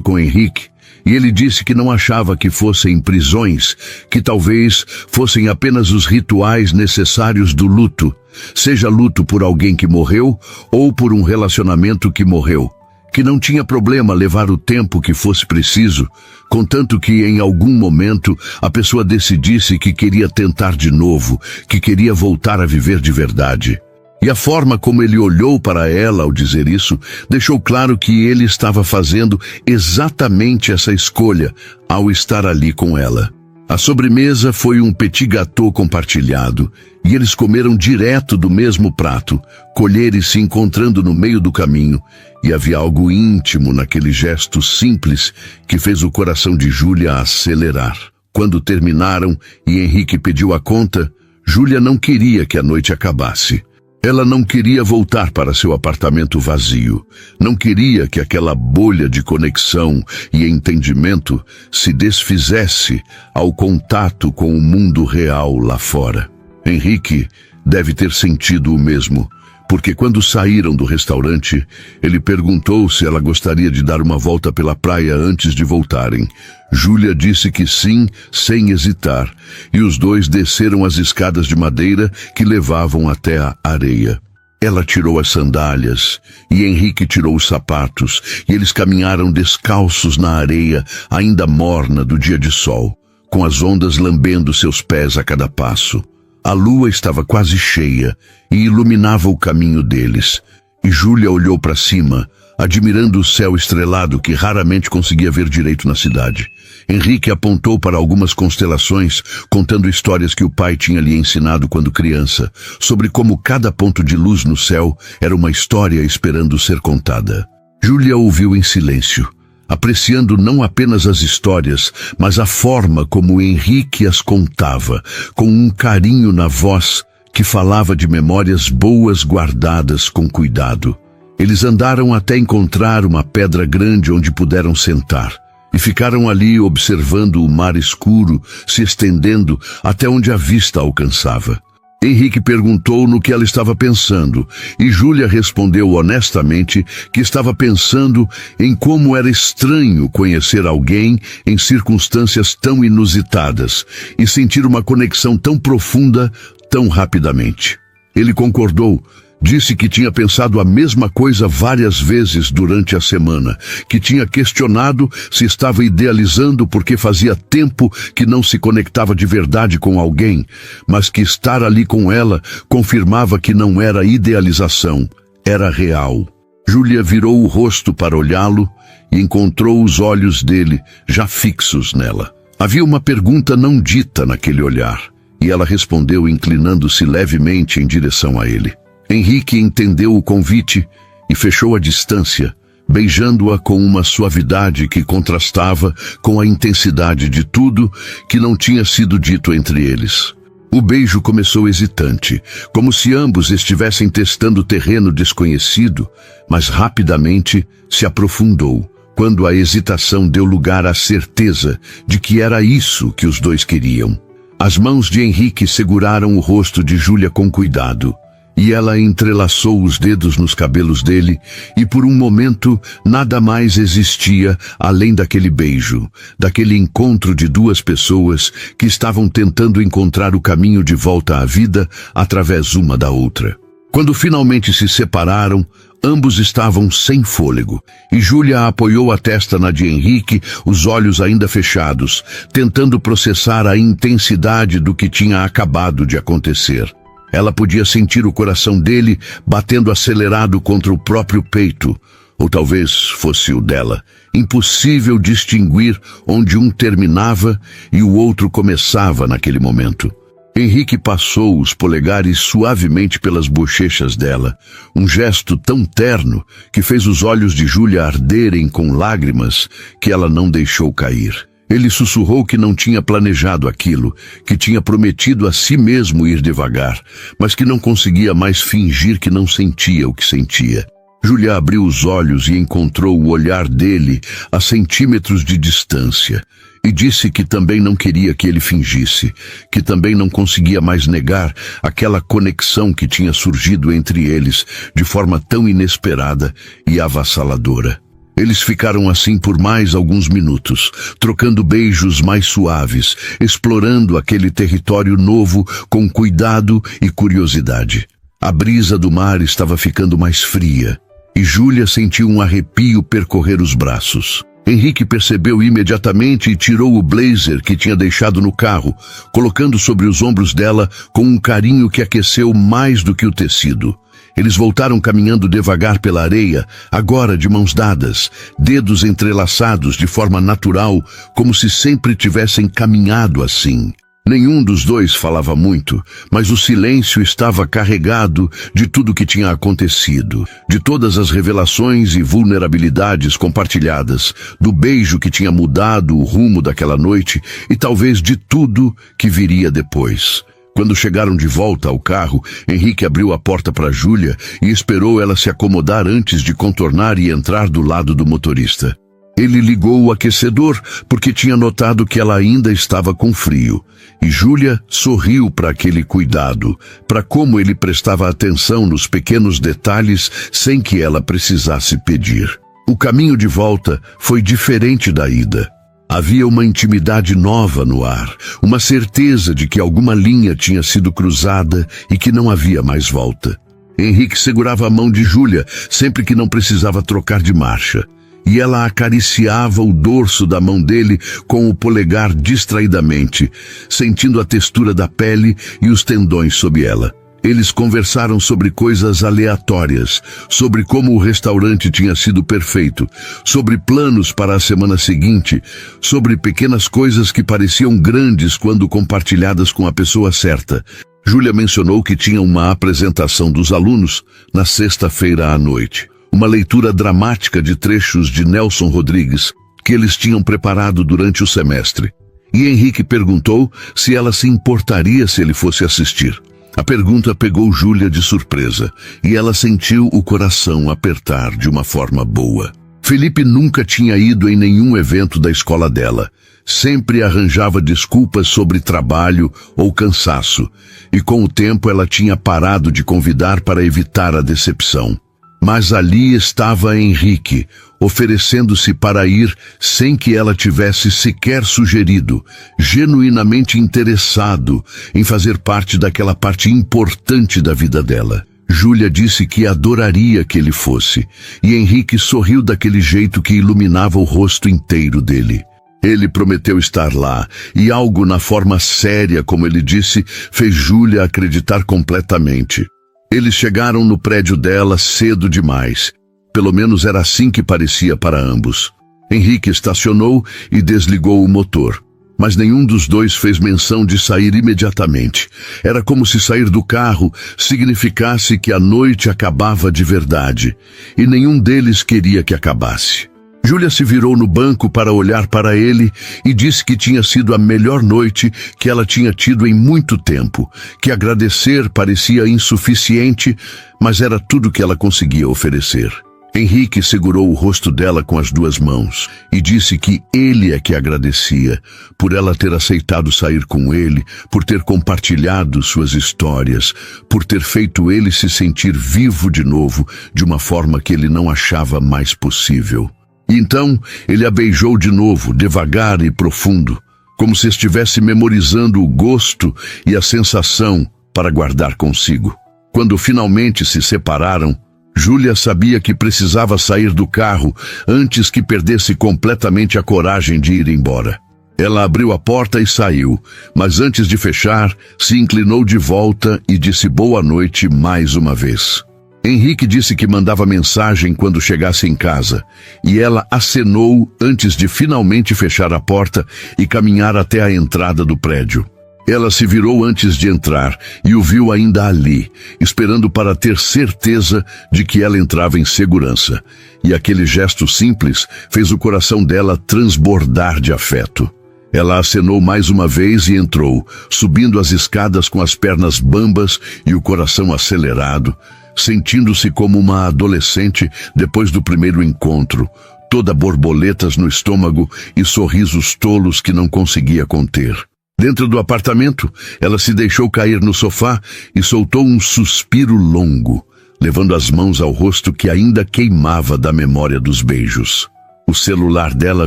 com Henrique, e ele disse que não achava que fossem prisões, que talvez fossem apenas os rituais necessários do luto, seja luto por alguém que morreu ou por um relacionamento que morreu, que não tinha problema levar o tempo que fosse preciso, contanto que em algum momento a pessoa decidisse que queria tentar de novo, que queria voltar a viver de verdade. E a forma como ele olhou para ela ao dizer isso deixou claro que ele estava fazendo exatamente essa escolha ao estar ali com ela. A sobremesa foi um petit gâteau compartilhado, e eles comeram direto do mesmo prato, colheres se encontrando no meio do caminho, e havia algo íntimo naquele gesto simples que fez o coração de Júlia acelerar. Quando terminaram e Henrique pediu a conta, Júlia não queria que a noite acabasse. Ela não queria voltar para seu apartamento vazio. Não queria que aquela bolha de conexão e entendimento se desfizesse ao contato com o mundo real lá fora. Henrique deve ter sentido o mesmo, porque quando saíram do restaurante, ele perguntou se ela gostaria de dar uma volta pela praia antes de voltarem. Júlia disse que sim, sem hesitar, e os dois desceram as escadas de madeira que levavam até a areia. Ela tirou as sandálias e Henrique tirou os sapatos, e eles caminharam descalços na areia ainda morna do dia de sol, com as ondas lambendo seus pés a cada passo. A lua estava quase cheia e iluminava o caminho deles, e Júlia olhou para cima, admirando o céu estrelado que raramente conseguia ver direito na cidade. Henrique apontou para algumas constelações, contando histórias que o pai tinha lhe ensinado quando criança, sobre como cada ponto de luz no céu era uma história esperando ser contada. Júlia ouviu em silêncio, apreciando não apenas as histórias, mas a forma como Henrique as contava, com um carinho na voz que falava de memórias boas guardadas com cuidado. Eles andaram até encontrar uma pedra grande onde puderam sentar, e ficaram ali observando o mar escuro se estendendo até onde a vista alcançava. Henrique perguntou no que ela estava pensando, e Júlia respondeu honestamente que estava pensando em como era estranho conhecer alguém em circunstâncias tão inusitadas e sentir uma conexão tão profunda tão rapidamente. Ele concordou. Disse que tinha pensado a mesma coisa várias vezes durante a semana, que tinha questionado se estava idealizando porque fazia tempo que não se conectava de verdade com alguém, mas que estar ali com ela confirmava que não era idealização, era real. Júlia virou o rosto para olhá-lo e encontrou os olhos dele já fixos nela. Havia uma pergunta não dita naquele olhar, e ela respondeu inclinando-se levemente em direção a ele. Henrique entendeu o convite e fechou a distância, beijando-a com uma suavidade que contrastava com a intensidade de tudo que não tinha sido dito entre eles. O beijo começou hesitante, como se ambos estivessem testando terreno desconhecido, mas rapidamente se aprofundou, quando a hesitação deu lugar à certeza de que era isso que os dois queriam. As mãos de Henrique seguraram o rosto de Júlia com cuidado, e ela entrelaçou os dedos nos cabelos dele, e por um momento nada mais existia além daquele beijo, daquele encontro de duas pessoas que estavam tentando encontrar o caminho de volta à vida através uma da outra. Quando finalmente se separaram, ambos estavam sem fôlego, e Júlia apoiou a testa na de Henrique, os olhos ainda fechados, tentando processar a intensidade do que tinha acabado de acontecer. Ela podia sentir o coração dele batendo acelerado contra o próprio peito, ou talvez fosse o dela. Impossível distinguir onde um terminava e o outro começava naquele momento. Henrique passou os polegares suavemente pelas bochechas dela, um gesto tão terno que fez os olhos de Júlia arderem com lágrimas que ela não deixou cair. Ele sussurrou que não tinha planejado aquilo, que tinha prometido a si mesmo ir devagar, mas que não conseguia mais fingir que não sentia o que sentia. Júlia abriu os olhos e encontrou o olhar dele a centímetros de distância, e disse que também não queria que ele fingisse, que também não conseguia mais negar aquela conexão que tinha surgido entre eles de forma tão inesperada e avassaladora. Eles ficaram assim por mais alguns minutos, trocando beijos mais suaves, explorando aquele território novo com cuidado e curiosidade. A brisa do mar estava ficando mais fria, e Júlia sentiu um arrepio percorrer os braços. Henrique percebeu imediatamente e tirou o blazer que tinha deixado no carro, colocando sobre os ombros dela com um carinho que aqueceu mais do que o tecido. Eles voltaram caminhando devagar pela areia, agora de mãos dadas, dedos entrelaçados de forma natural, como se sempre tivessem caminhado assim. Nenhum dos dois falava muito, mas o silêncio estava carregado de tudo o que tinha acontecido, de todas as revelações e vulnerabilidades compartilhadas, do beijo que tinha mudado o rumo daquela noite e talvez de tudo que viria depois. Quando chegaram de volta ao carro, Henrique abriu a porta para Júlia e esperou ela se acomodar antes de contornar e entrar do lado do motorista. Ele ligou o aquecedor porque tinha notado que ela ainda estava com frio, e Júlia sorriu para aquele cuidado, para como ele prestava atenção nos pequenos detalhes sem que ela precisasse pedir. O caminho de volta foi diferente da ida. Havia uma intimidade nova no ar, uma certeza de que alguma linha tinha sido cruzada e que não havia mais volta. Henrique segurava a mão de Júlia sempre que não precisava trocar de marcha, e ela acariciava o dorso da mão dele com o polegar distraidamente, sentindo a textura da pele e os tendões sob ela. Eles conversaram sobre coisas aleatórias, sobre como o restaurante tinha sido perfeito, sobre planos para a semana seguinte, sobre pequenas coisas que pareciam grandes quando compartilhadas com a pessoa certa. Júlia mencionou que tinha uma apresentação dos alunos na sexta-feira à noite. Uma leitura dramática de trechos de Nelson Rodrigues que eles tinham preparado durante o semestre. E Henrique perguntou se ela se importaria se ele fosse assistir. A pergunta pegou Júlia de surpresa, e ela sentiu o coração apertar de uma forma boa. Felipe nunca tinha ido em nenhum evento da escola dela. Sempre arranjava desculpas sobre trabalho ou cansaço, e com o tempo ela tinha parado de convidar para evitar a decepção. Mas ali estava Henrique, oferecendo-se para ir sem que ela tivesse sequer sugerido, genuinamente interessado em fazer parte daquela parte importante da vida dela. Júlia disse que adoraria que ele fosse, e Henrique sorriu daquele jeito que iluminava o rosto inteiro dele. Ele prometeu estar lá, e algo na forma séria, como ele disse, fez Júlia acreditar completamente. Eles chegaram no prédio dela cedo demais. Pelo menos era assim que parecia para ambos. Henrique estacionou e desligou o motor. Mas nenhum dos dois fez menção de sair imediatamente. Era como se sair do carro significasse que a noite acabava de verdade. E nenhum deles queria que acabasse. Júlia se virou no banco para olhar para ele e disse que tinha sido a melhor noite que ela tinha tido em muito tempo, que agradecer parecia insuficiente, mas era tudo que ela conseguia oferecer. Henrique segurou o rosto dela com as duas mãos e disse que ele é que agradecia por ela ter aceitado sair com ele, por ter compartilhado suas histórias, por ter feito ele se sentir vivo de novo de uma forma que ele não achava mais possível. E então ele a beijou de novo, devagar e profundo, como se estivesse memorizando o gosto e a sensação para guardar consigo. Quando finalmente se separaram, Júlia sabia que precisava sair do carro antes que perdesse completamente a coragem de ir embora. Ela abriu a porta e saiu, mas antes de fechar, se inclinou de volta e disse boa noite mais uma vez. Henrique disse que mandava mensagem quando chegasse em casa, e ela acenou antes de finalmente fechar a porta e caminhar até a entrada do prédio. Ela se virou antes de entrar e o viu ainda ali, esperando para ter certeza de que ela entrava em segurança. E aquele gesto simples fez o coração dela transbordar de afeto. Ela acenou mais uma vez e entrou, subindo as escadas com as pernas bambas e o coração acelerado, sentindo-se como uma adolescente depois do primeiro encontro, toda borboletas no estômago e sorrisos tolos que não conseguia conter. Dentro do apartamento, ela se deixou cair no sofá e soltou um suspiro longo, levando as mãos ao rosto que ainda queimava da memória dos beijos. O celular dela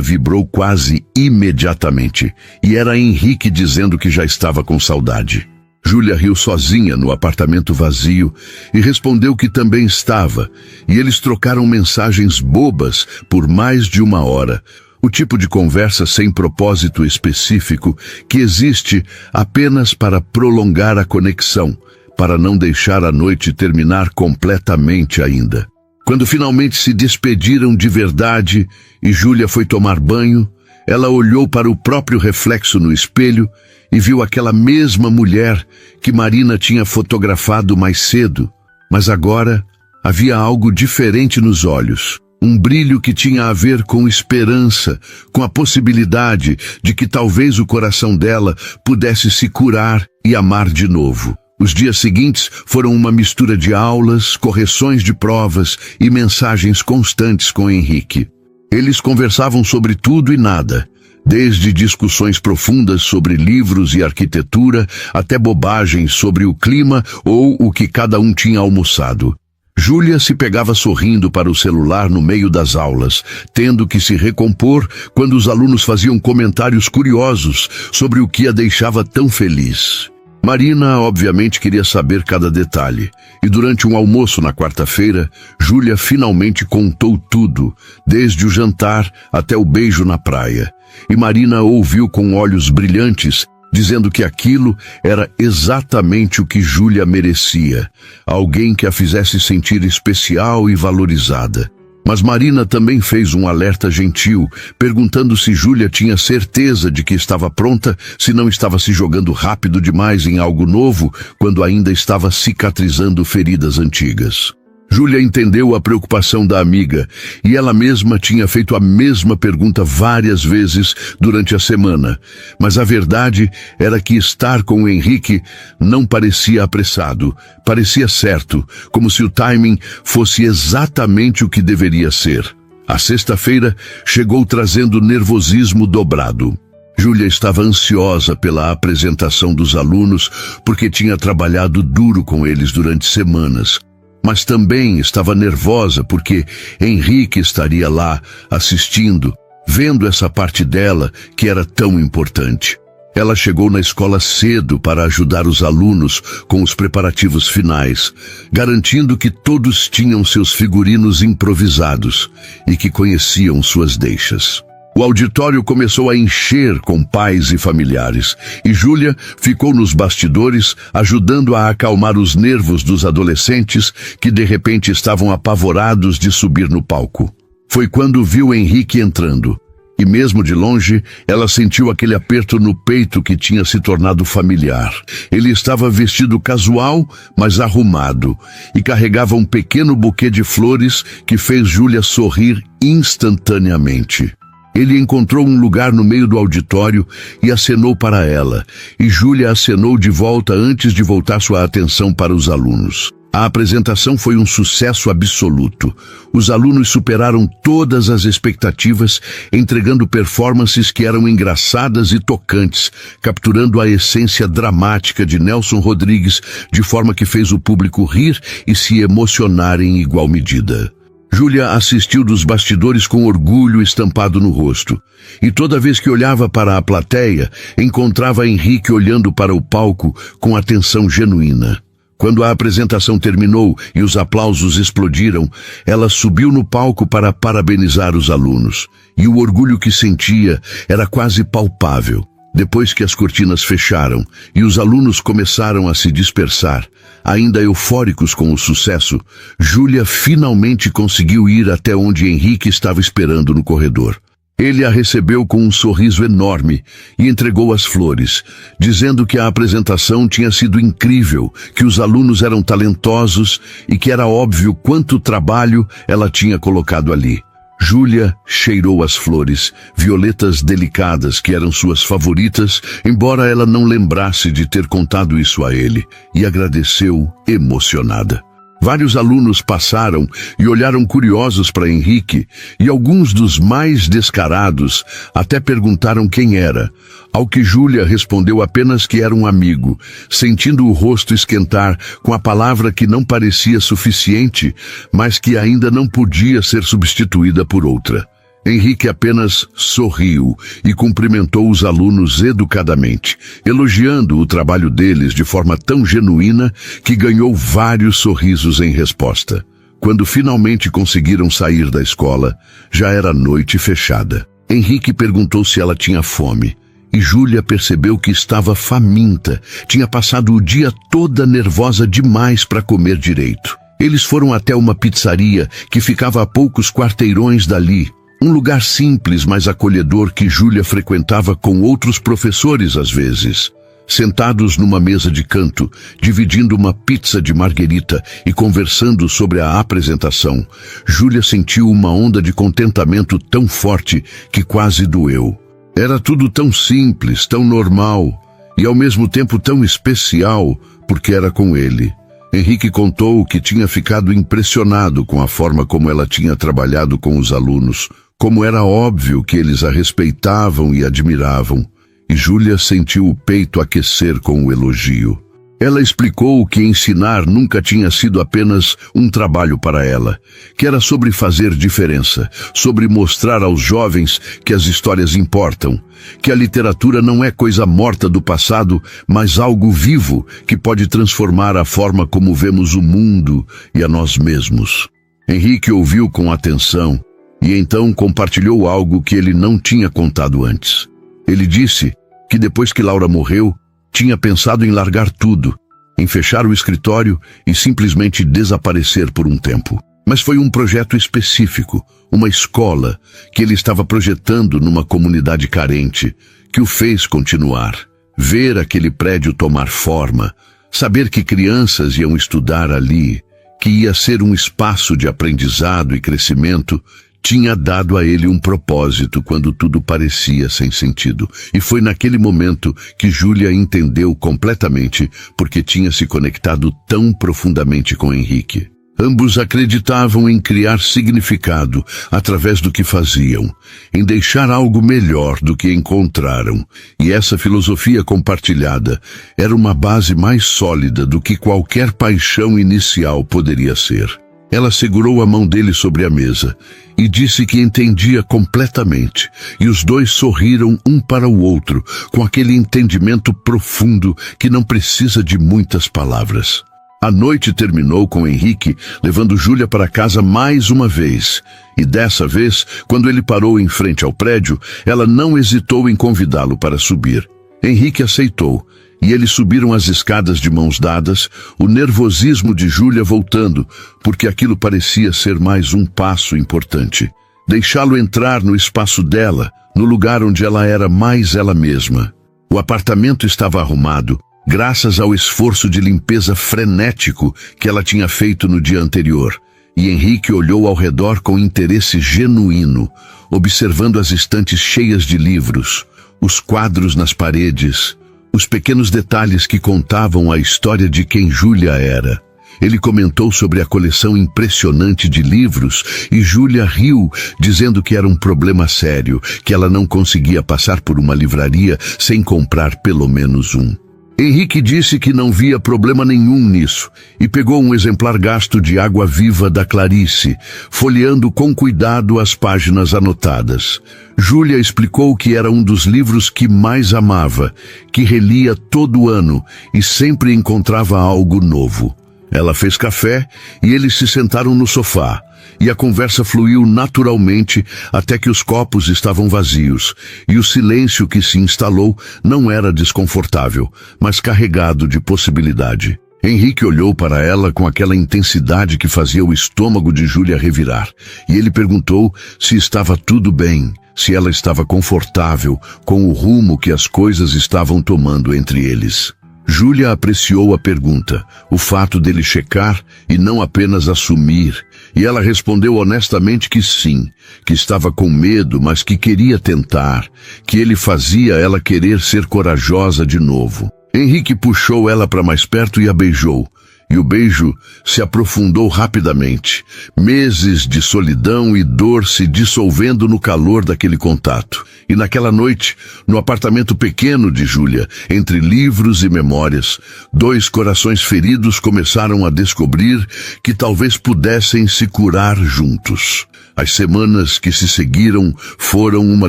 vibrou quase imediatamente, e era Henrique dizendo que já estava com saudade. Júlia riu sozinha no apartamento vazio e respondeu que também estava, e eles trocaram mensagens bobas por mais de 1 hora, o tipo de conversa sem propósito específico que existe apenas para prolongar a conexão, para não deixar a noite terminar completamente ainda. Quando finalmente se despediram de verdade e Júlia foi tomar banho, ela olhou para o próprio reflexo no espelho e viu aquela mesma mulher que Marina tinha fotografado mais cedo, mas agora havia algo diferente nos olhos. Um brilho que tinha a ver com esperança, com a possibilidade de que talvez o coração dela pudesse se curar e amar de novo. Os dias seguintes foram uma mistura de aulas, correções de provas e mensagens constantes com Henrique. Eles conversavam sobre tudo e nada, desde discussões profundas sobre livros e arquitetura até bobagens sobre o clima ou o que cada um tinha almoçado. Júlia se pegava sorrindo para o celular no meio das aulas, tendo que se recompor quando os alunos faziam comentários curiosos sobre o que a deixava tão feliz. Marina, obviamente, queria saber cada detalhe, e durante um almoço na quarta-feira, Júlia finalmente contou tudo, desde o jantar até o beijo na praia. E Marina ouviu com olhos brilhantes, dizendo que aquilo era exatamente o que Júlia merecia, alguém que a fizesse sentir especial e valorizada. Mas Marina também fez um alerta gentil, perguntando se Júlia tinha certeza de que estava pronta, se não estava se jogando rápido demais em algo novo, quando ainda estava cicatrizando feridas antigas. Júlia entendeu a preocupação da amiga, e ela mesma tinha feito a mesma pergunta várias vezes durante a semana. Mas a verdade era que estar com o Henrique não parecia apressado, parecia certo, como se o timing fosse exatamente o que deveria ser. A sexta-feira chegou trazendo nervosismo dobrado. Júlia estava ansiosa pela apresentação dos alunos, porque tinha trabalhado duro com eles durante semanas. Mas também estava nervosa porque Henrique estaria lá, assistindo, vendo essa parte dela que era tão importante. Ela chegou na escola cedo para ajudar os alunos com os preparativos finais, garantindo que todos tinham seus figurinos improvisados e que conheciam suas deixas. O auditório começou a encher com pais e familiares, e Júlia ficou nos bastidores ajudando a acalmar os nervos dos adolescentes que de repente estavam apavorados de subir no palco. Foi quando viu Henrique entrando, e mesmo de longe ela sentiu aquele aperto no peito que tinha se tornado familiar. Ele estava vestido casual, mas arrumado, e carregava um pequeno buquê de flores que fez Júlia sorrir instantaneamente. Ele encontrou um lugar no meio do auditório e acenou para ela, e Júlia acenou de volta antes de voltar sua atenção para os alunos. A apresentação foi um sucesso absoluto. Os alunos superaram todas as expectativas, entregando performances que eram engraçadas e tocantes, capturando a essência dramática de Nelson Rodrigues, de forma que fez o público rir e se emocionar em igual medida. Júlia assistiu dos bastidores com orgulho estampado no rosto, e toda vez que olhava para a plateia, encontrava Henrique olhando para o palco com atenção genuína. Quando a apresentação terminou e os aplausos explodiram, ela subiu no palco para parabenizar os alunos, e o orgulho que sentia era quase palpável. Depois que as cortinas fecharam e os alunos começaram a se dispersar, ainda eufóricos com o sucesso, Júlia finalmente conseguiu ir até onde Henrique estava esperando no corredor. Ele a recebeu com um sorriso enorme e entregou as flores, dizendo que a apresentação tinha sido incrível, que os alunos eram talentosos e que era óbvio quanto trabalho ela tinha colocado ali. Júlia cheirou as flores, violetas delicadas que eram suas favoritas, embora ela não lembrasse de ter contado isso a ele, e agradeceu emocionada. Vários alunos passaram e olharam curiosos para Henrique, e alguns dos mais descarados até perguntaram quem era, ao que Júlia respondeu apenas que era um amigo, sentindo o rosto esquentar com a palavra que não parecia suficiente, mas que ainda não podia ser substituída por outra. Henrique apenas sorriu e cumprimentou os alunos educadamente, elogiando o trabalho deles de forma tão genuína que ganhou vários sorrisos em resposta. Quando finalmente conseguiram sair da escola, já era noite fechada. Henrique perguntou se ela tinha fome, e Júlia percebeu que estava faminta, tinha passado o dia toda nervosa demais para comer direito. Eles foram até uma pizzaria que ficava a poucos quarteirões dali, um lugar simples, mas acolhedor que Júlia frequentava com outros professores às vezes. Sentados numa mesa de canto, dividindo uma pizza de marguerita e conversando sobre a apresentação, Júlia sentiu uma onda de contentamento tão forte que quase doeu. Era tudo tão simples, tão normal e ao mesmo tempo tão especial, porque era com ele. Henrique contou que tinha ficado impressionado com a forma como ela tinha trabalhado com os alunos, como era óbvio que eles a respeitavam e admiravam, e Júlia sentiu o peito aquecer com o elogio. Ela explicou que ensinar nunca tinha sido apenas um trabalho para ela, que era sobre fazer diferença, sobre mostrar aos jovens que as histórias importam, que a literatura não é coisa morta do passado, mas algo vivo que pode transformar a forma como vemos o mundo e a nós mesmos. Henrique ouviu com atenção e então compartilhou algo que ele não tinha contado antes. Ele disse que depois que Laura morreu, tinha pensado em largar tudo, em fechar o escritório e simplesmente desaparecer por um tempo. Mas foi um projeto específico, uma escola, que ele estava projetando numa comunidade carente, que o fez continuar. Ver aquele prédio tomar forma, saber que crianças iam estudar ali, que ia ser um espaço de aprendizado e crescimento, tinha dado a ele um propósito quando tudo parecia sem sentido. E foi naquele momento que Júlia entendeu completamente porque tinha se conectado tão profundamente com Henrique. Ambos acreditavam em criar significado através do que faziam, em deixar algo melhor do que encontraram. E essa filosofia compartilhada era uma base mais sólida do que qualquer paixão inicial poderia ser. Ela segurou a mão dele sobre a mesa e disse que entendia completamente, e os dois sorriram um para o outro, com aquele entendimento profundo que não precisa de muitas palavras. A noite terminou com Henrique levando Júlia para casa mais uma vez, e dessa vez, quando ele parou em frente ao prédio, ela não hesitou em convidá-lo para subir. Henrique aceitou, e eles subiram as escadas de mãos dadas, o nervosismo de Júlia voltando, porque aquilo parecia ser mais um passo importante. Deixá-lo entrar no espaço dela, no lugar onde ela era mais ela mesma. O apartamento estava arrumado, graças ao esforço de limpeza frenético que ela tinha feito no dia anterior, e Henrique olhou ao redor com interesse genuíno, observando as estantes cheias de livros, os quadros nas paredes, os pequenos detalhes que contavam a história de quem Júlia era. Ele comentou sobre a coleção impressionante de livros e Júlia riu, dizendo que era um problema sério, que ela não conseguia passar por uma livraria sem comprar pelo menos um. Henrique disse que não via problema nenhum nisso e pegou um exemplar gasto de Água Viva da Clarice, folheando com cuidado as páginas anotadas. Júlia explicou que era um dos livros que mais amava, que relia todo ano e sempre encontrava algo novo. Ela fez café e eles se sentaram no sofá, e a conversa fluiu naturalmente até que os copos estavam vazios, e o silêncio que se instalou não era desconfortável, mas carregado de possibilidade. Henrique olhou para ela com aquela intensidade que fazia o estômago de Júlia revirar, e ele perguntou se estava tudo bem, se ela estava confortável com o rumo que as coisas estavam tomando entre eles. Júlia apreciou a pergunta, o fato dele checar e não apenas assumir, e ela respondeu honestamente que sim, que estava com medo, mas que queria tentar, que ele fazia ela querer ser corajosa de novo. Henrique puxou ela para mais perto e a beijou, e o beijo se aprofundou rapidamente. Meses de solidão e dor se dissolvendo no calor daquele contato. E naquela noite, no apartamento pequeno de Júlia, entre livros e memórias, dois corações feridos começaram a descobrir que talvez pudessem se curar juntos. As semanas que se seguiram foram uma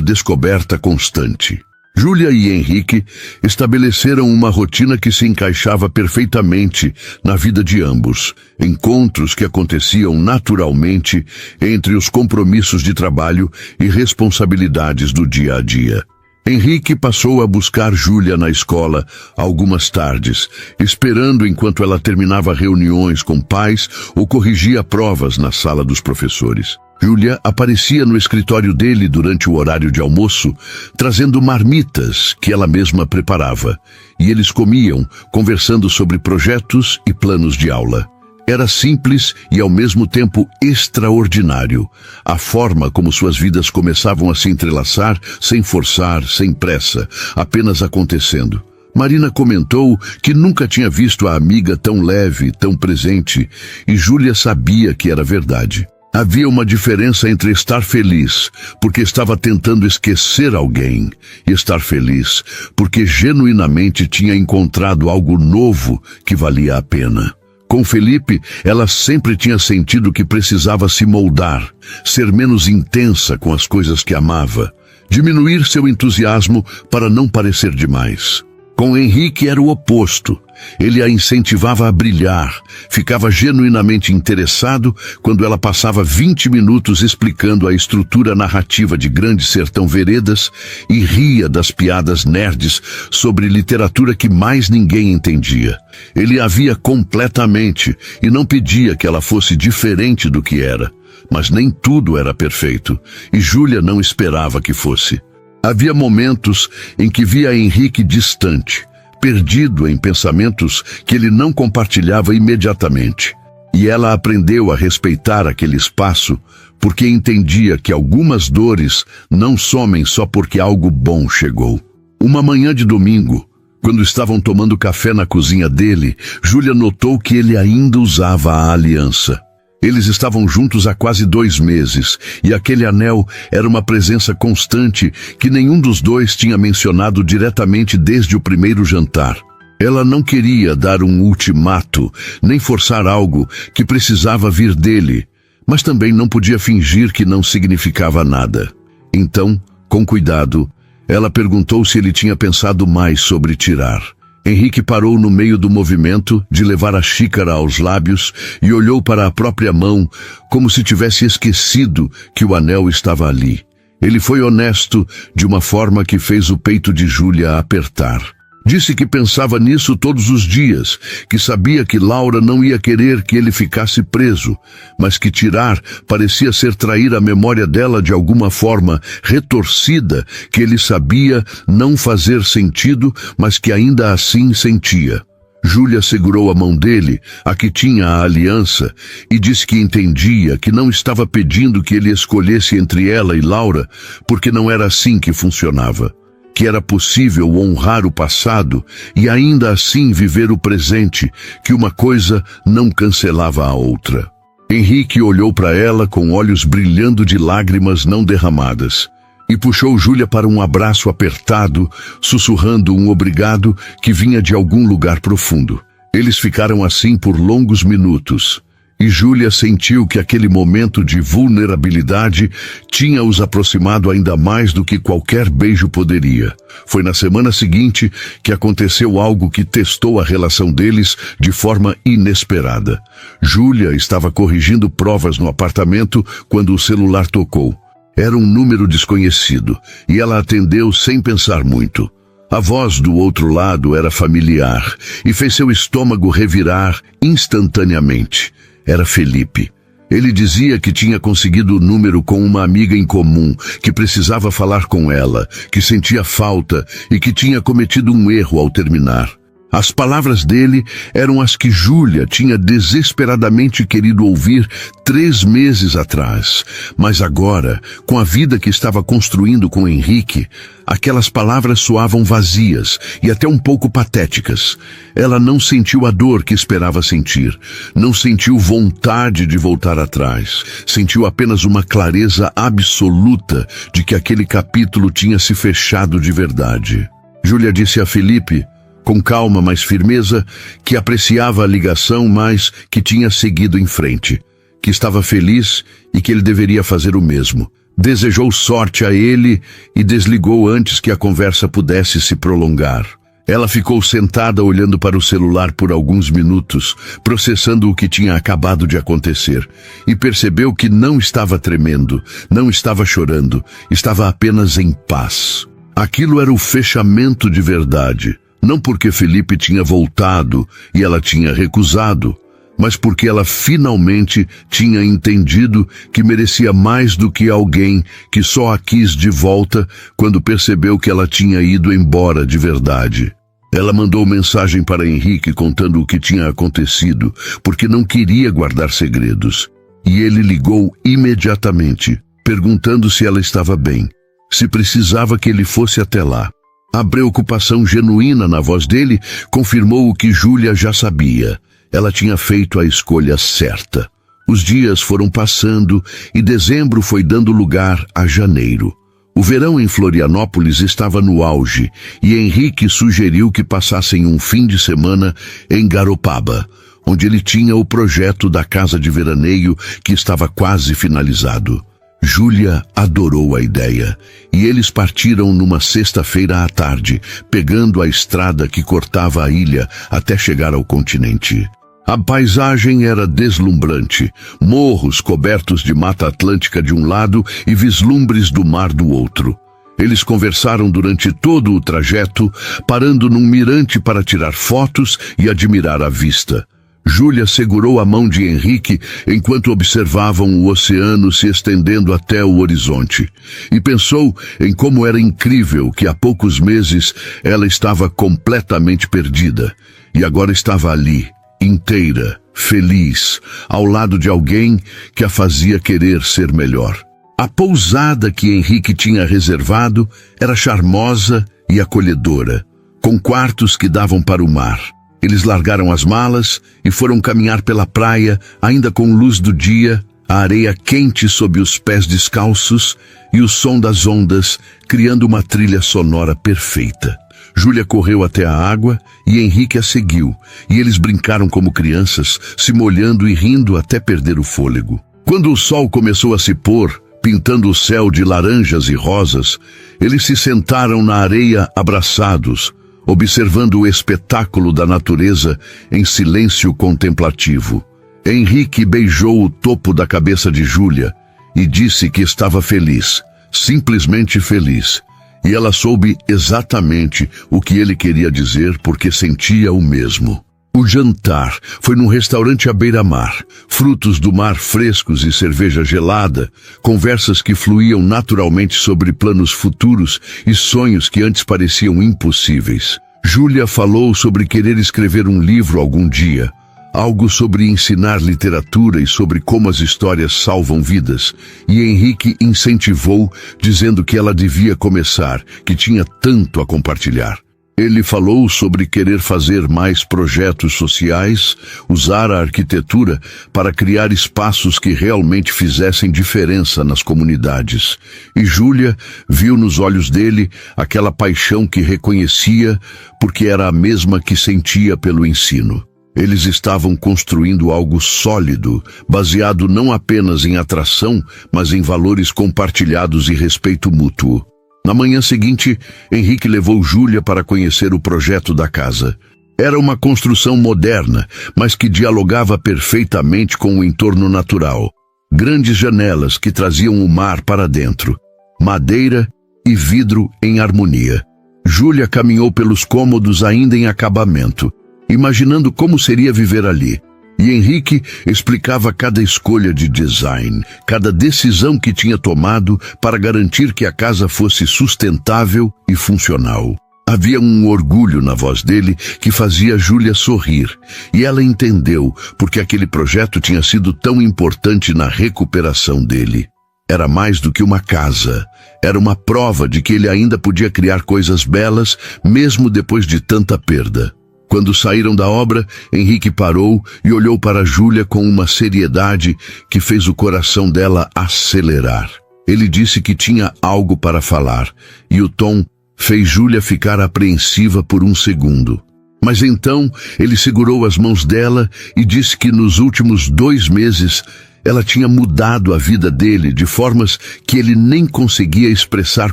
descoberta constante. Júlia e Henrique estabeleceram uma rotina que se encaixava perfeitamente na vida de ambos. Encontros que aconteciam naturalmente entre os compromissos de trabalho e responsabilidades do dia a dia. Henrique passou a buscar Júlia na escola algumas tardes, esperando enquanto ela terminava reuniões com pais ou corrigia provas na sala dos professores. Júlia aparecia no escritório dele durante o horário de almoço, trazendo marmitas que ela mesma preparava, e eles comiam, conversando sobre projetos e planos de aula. Era simples e ao mesmo tempo extraordinário, a forma como suas vidas começavam a se entrelaçar, sem forçar, sem pressa, apenas acontecendo. Marina comentou que nunca tinha visto a amiga tão leve, tão presente, e Júlia sabia que era verdade. Havia uma diferença entre estar feliz, porque estava tentando esquecer alguém, e estar feliz, porque genuinamente tinha encontrado algo novo que valia a pena. Com Felipe, ela sempre tinha sentido que precisava se moldar, ser menos intensa com as coisas que amava, diminuir seu entusiasmo para não parecer demais. Com Henrique era o oposto. Ele a incentivava a brilhar, ficava genuinamente interessado quando ela passava 20 minutos explicando a estrutura narrativa de Grande Sertão Veredas e ria das piadas nerds sobre literatura que mais ninguém entendia. Ele a via completamente e não pedia que ela fosse diferente do que era. Mas nem tudo era perfeito, e Júlia não esperava que fosse. Havia momentos em que via Henrique distante, perdido em pensamentos que ele não compartilhava imediatamente. E ela aprendeu a respeitar aquele espaço porque entendia que algumas dores não somem só porque algo bom chegou. Uma manhã de domingo, quando estavam tomando café na cozinha dele, Júlia notou que ele ainda usava a aliança. Eles estavam juntos há quase 2 meses, e aquele anel era uma presença constante que nenhum dos dois tinha mencionado diretamente desde o primeiro jantar. Ela não queria dar um ultimato, nem forçar algo que precisava vir dele, mas também não podia fingir que não significava nada. Então, com cuidado, ela perguntou se ele tinha pensado mais sobre tirar. Henrique parou no meio do movimento de levar a xícara aos lábios e olhou para a própria mão como se tivesse esquecido que o anel estava ali. Ele foi honesto de uma forma que fez o peito de Júlia apertar. Disse que pensava nisso todos os dias, que sabia que Laura não ia querer que ele ficasse preso, mas que tirar parecia ser trair a memória dela de alguma forma retorcida, que ele sabia não fazer sentido, mas que ainda assim sentia. Júlia segurou a mão dele, a que tinha a aliança, e disse que entendia, que não estava pedindo que ele escolhesse entre ela e Laura, porque não era assim que funcionava. Que era possível honrar o passado e ainda assim viver o presente, que uma coisa não cancelava a outra. Henrique olhou para ela com olhos brilhando de lágrimas não derramadas e puxou Júlia para um abraço apertado, sussurrando um obrigado que vinha de algum lugar profundo. Eles ficaram assim por longos minutos, E Júlia sentiu que aquele momento de vulnerabilidade tinha os aproximado ainda mais do que qualquer beijo poderia. Foi na semana seguinte que aconteceu algo que testou a relação deles de forma inesperada. Júlia estava corrigindo provas no apartamento quando o celular tocou. Era um número desconhecido e ela atendeu sem pensar muito. A voz do outro lado era familiar e fez seu estômago revirar instantaneamente. Era Felipe. Ele dizia que tinha conseguido o número com uma amiga em comum, que precisava falar com ela, que sentia falta e que tinha cometido um erro ao terminar. As palavras dele eram as que Júlia tinha desesperadamente querido ouvir 3 meses atrás. Mas agora, com a vida que estava construindo com Henrique, aquelas palavras soavam vazias e até um pouco patéticas. Ela não sentiu a dor que esperava sentir. Não sentiu vontade de voltar atrás. Sentiu apenas uma clareza absoluta de que aquele capítulo tinha se fechado de verdade. Júlia disse a Felipe, com calma, mas firmeza, que apreciava a ligação, mas que tinha seguido em frente, que estava feliz e que ele deveria fazer o mesmo. Desejou sorte a ele e desligou antes que a conversa pudesse se prolongar. Ela ficou sentada olhando para o celular por alguns minutos, processando o que tinha acabado de acontecer, e percebeu que não estava tremendo, não estava chorando, estava apenas em paz. Aquilo era o fechamento de verdade. Não porque Felipe tinha voltado e ela tinha recusado, mas porque ela finalmente tinha entendido que merecia mais do que alguém que só a quis de volta quando percebeu que ela tinha ido embora de verdade. Ela mandou mensagem para Henrique contando o que tinha acontecido, porque não queria guardar segredos. E ele ligou imediatamente, perguntando se ela estava bem, se precisava que ele fosse até lá. A preocupação genuína na voz dele confirmou o que Júlia já sabia. Ela tinha feito a escolha certa. Os dias foram passando e dezembro foi dando lugar a janeiro. O verão em Florianópolis estava no auge e Henrique sugeriu que passassem um fim de semana em Garopaba, onde ele tinha o projeto da casa de veraneio que estava quase finalizado. Júlia adorou a ideia, e eles partiram numa sexta-feira à tarde, pegando a estrada que cortava a ilha até chegar ao continente. A paisagem era deslumbrante, morros cobertos de mata atlântica de um lado e vislumbres do mar do outro. Eles conversaram durante todo o trajeto, parando num mirante para tirar fotos e admirar a vista. Júlia segurou a mão de Henrique enquanto observavam o oceano se estendendo até o horizonte, e pensou em como era incrível que há poucos meses ela estava completamente perdida, e agora estava ali, inteira, feliz, ao lado de alguém que a fazia querer ser melhor. A pousada que Henrique tinha reservado era charmosa e acolhedora, com quartos que davam para o mar. Eles largaram as malas e foram caminhar pela praia, ainda com luz do dia, a areia quente sob os pés descalços e o som das ondas, criando uma trilha sonora perfeita. Júlia correu até a água e Henrique a seguiu, e eles brincaram como crianças, se molhando e rindo até perder o fôlego. Quando o sol começou a se pôr, pintando o céu de laranjas e rosas, eles se sentaram na areia abraçados, observando o espetáculo da natureza em silêncio contemplativo. Henrique beijou o topo da cabeça de Júlia e disse que estava feliz, simplesmente feliz. E ela soube exatamente o que ele queria dizer porque sentia o mesmo. O jantar foi num restaurante à beira-mar, frutos do mar frescos e cerveja gelada, conversas que fluíam naturalmente sobre planos futuros e sonhos que antes pareciam impossíveis. Júlia falou sobre querer escrever um livro algum dia, algo sobre ensinar literatura e sobre como as histórias salvam vidas, e Henrique incentivou, dizendo que ela devia começar, que tinha tanto a compartilhar. Ele falou sobre querer fazer mais projetos sociais, usar a arquitetura para criar espaços que realmente fizessem diferença nas comunidades. E Júlia viu nos olhos dele aquela paixão que reconhecia porque era a mesma que sentia pelo ensino. Eles estavam construindo algo sólido, baseado não apenas em atração, mas em valores compartilhados e respeito mútuo. Na manhã seguinte, Henrique levou Júlia para conhecer o projeto da casa. Era uma construção moderna, mas que dialogava perfeitamente com o entorno natural. Grandes janelas que traziam o mar para dentro, madeira e vidro em harmonia. Júlia caminhou pelos cômodos ainda em acabamento, imaginando como seria viver ali. E Henrique explicava cada escolha de design, cada decisão que tinha tomado para garantir que a casa fosse sustentável e funcional. Havia um orgulho na voz dele que fazia Júlia sorrir, e ela entendeu porque aquele projeto tinha sido tão importante na recuperação dele. Era mais do que uma casa, era uma prova de que ele ainda podia criar coisas belas, mesmo depois de tanta perda. Quando saíram da obra, Henrique parou e olhou para Júlia com uma seriedade que fez o coração dela acelerar. Ele disse que tinha algo para falar, e o tom fez Júlia ficar apreensiva por um segundo. Mas então ele segurou as mãos dela e disse que nos últimos 2 meses ela tinha mudado a vida dele de formas que ele nem conseguia expressar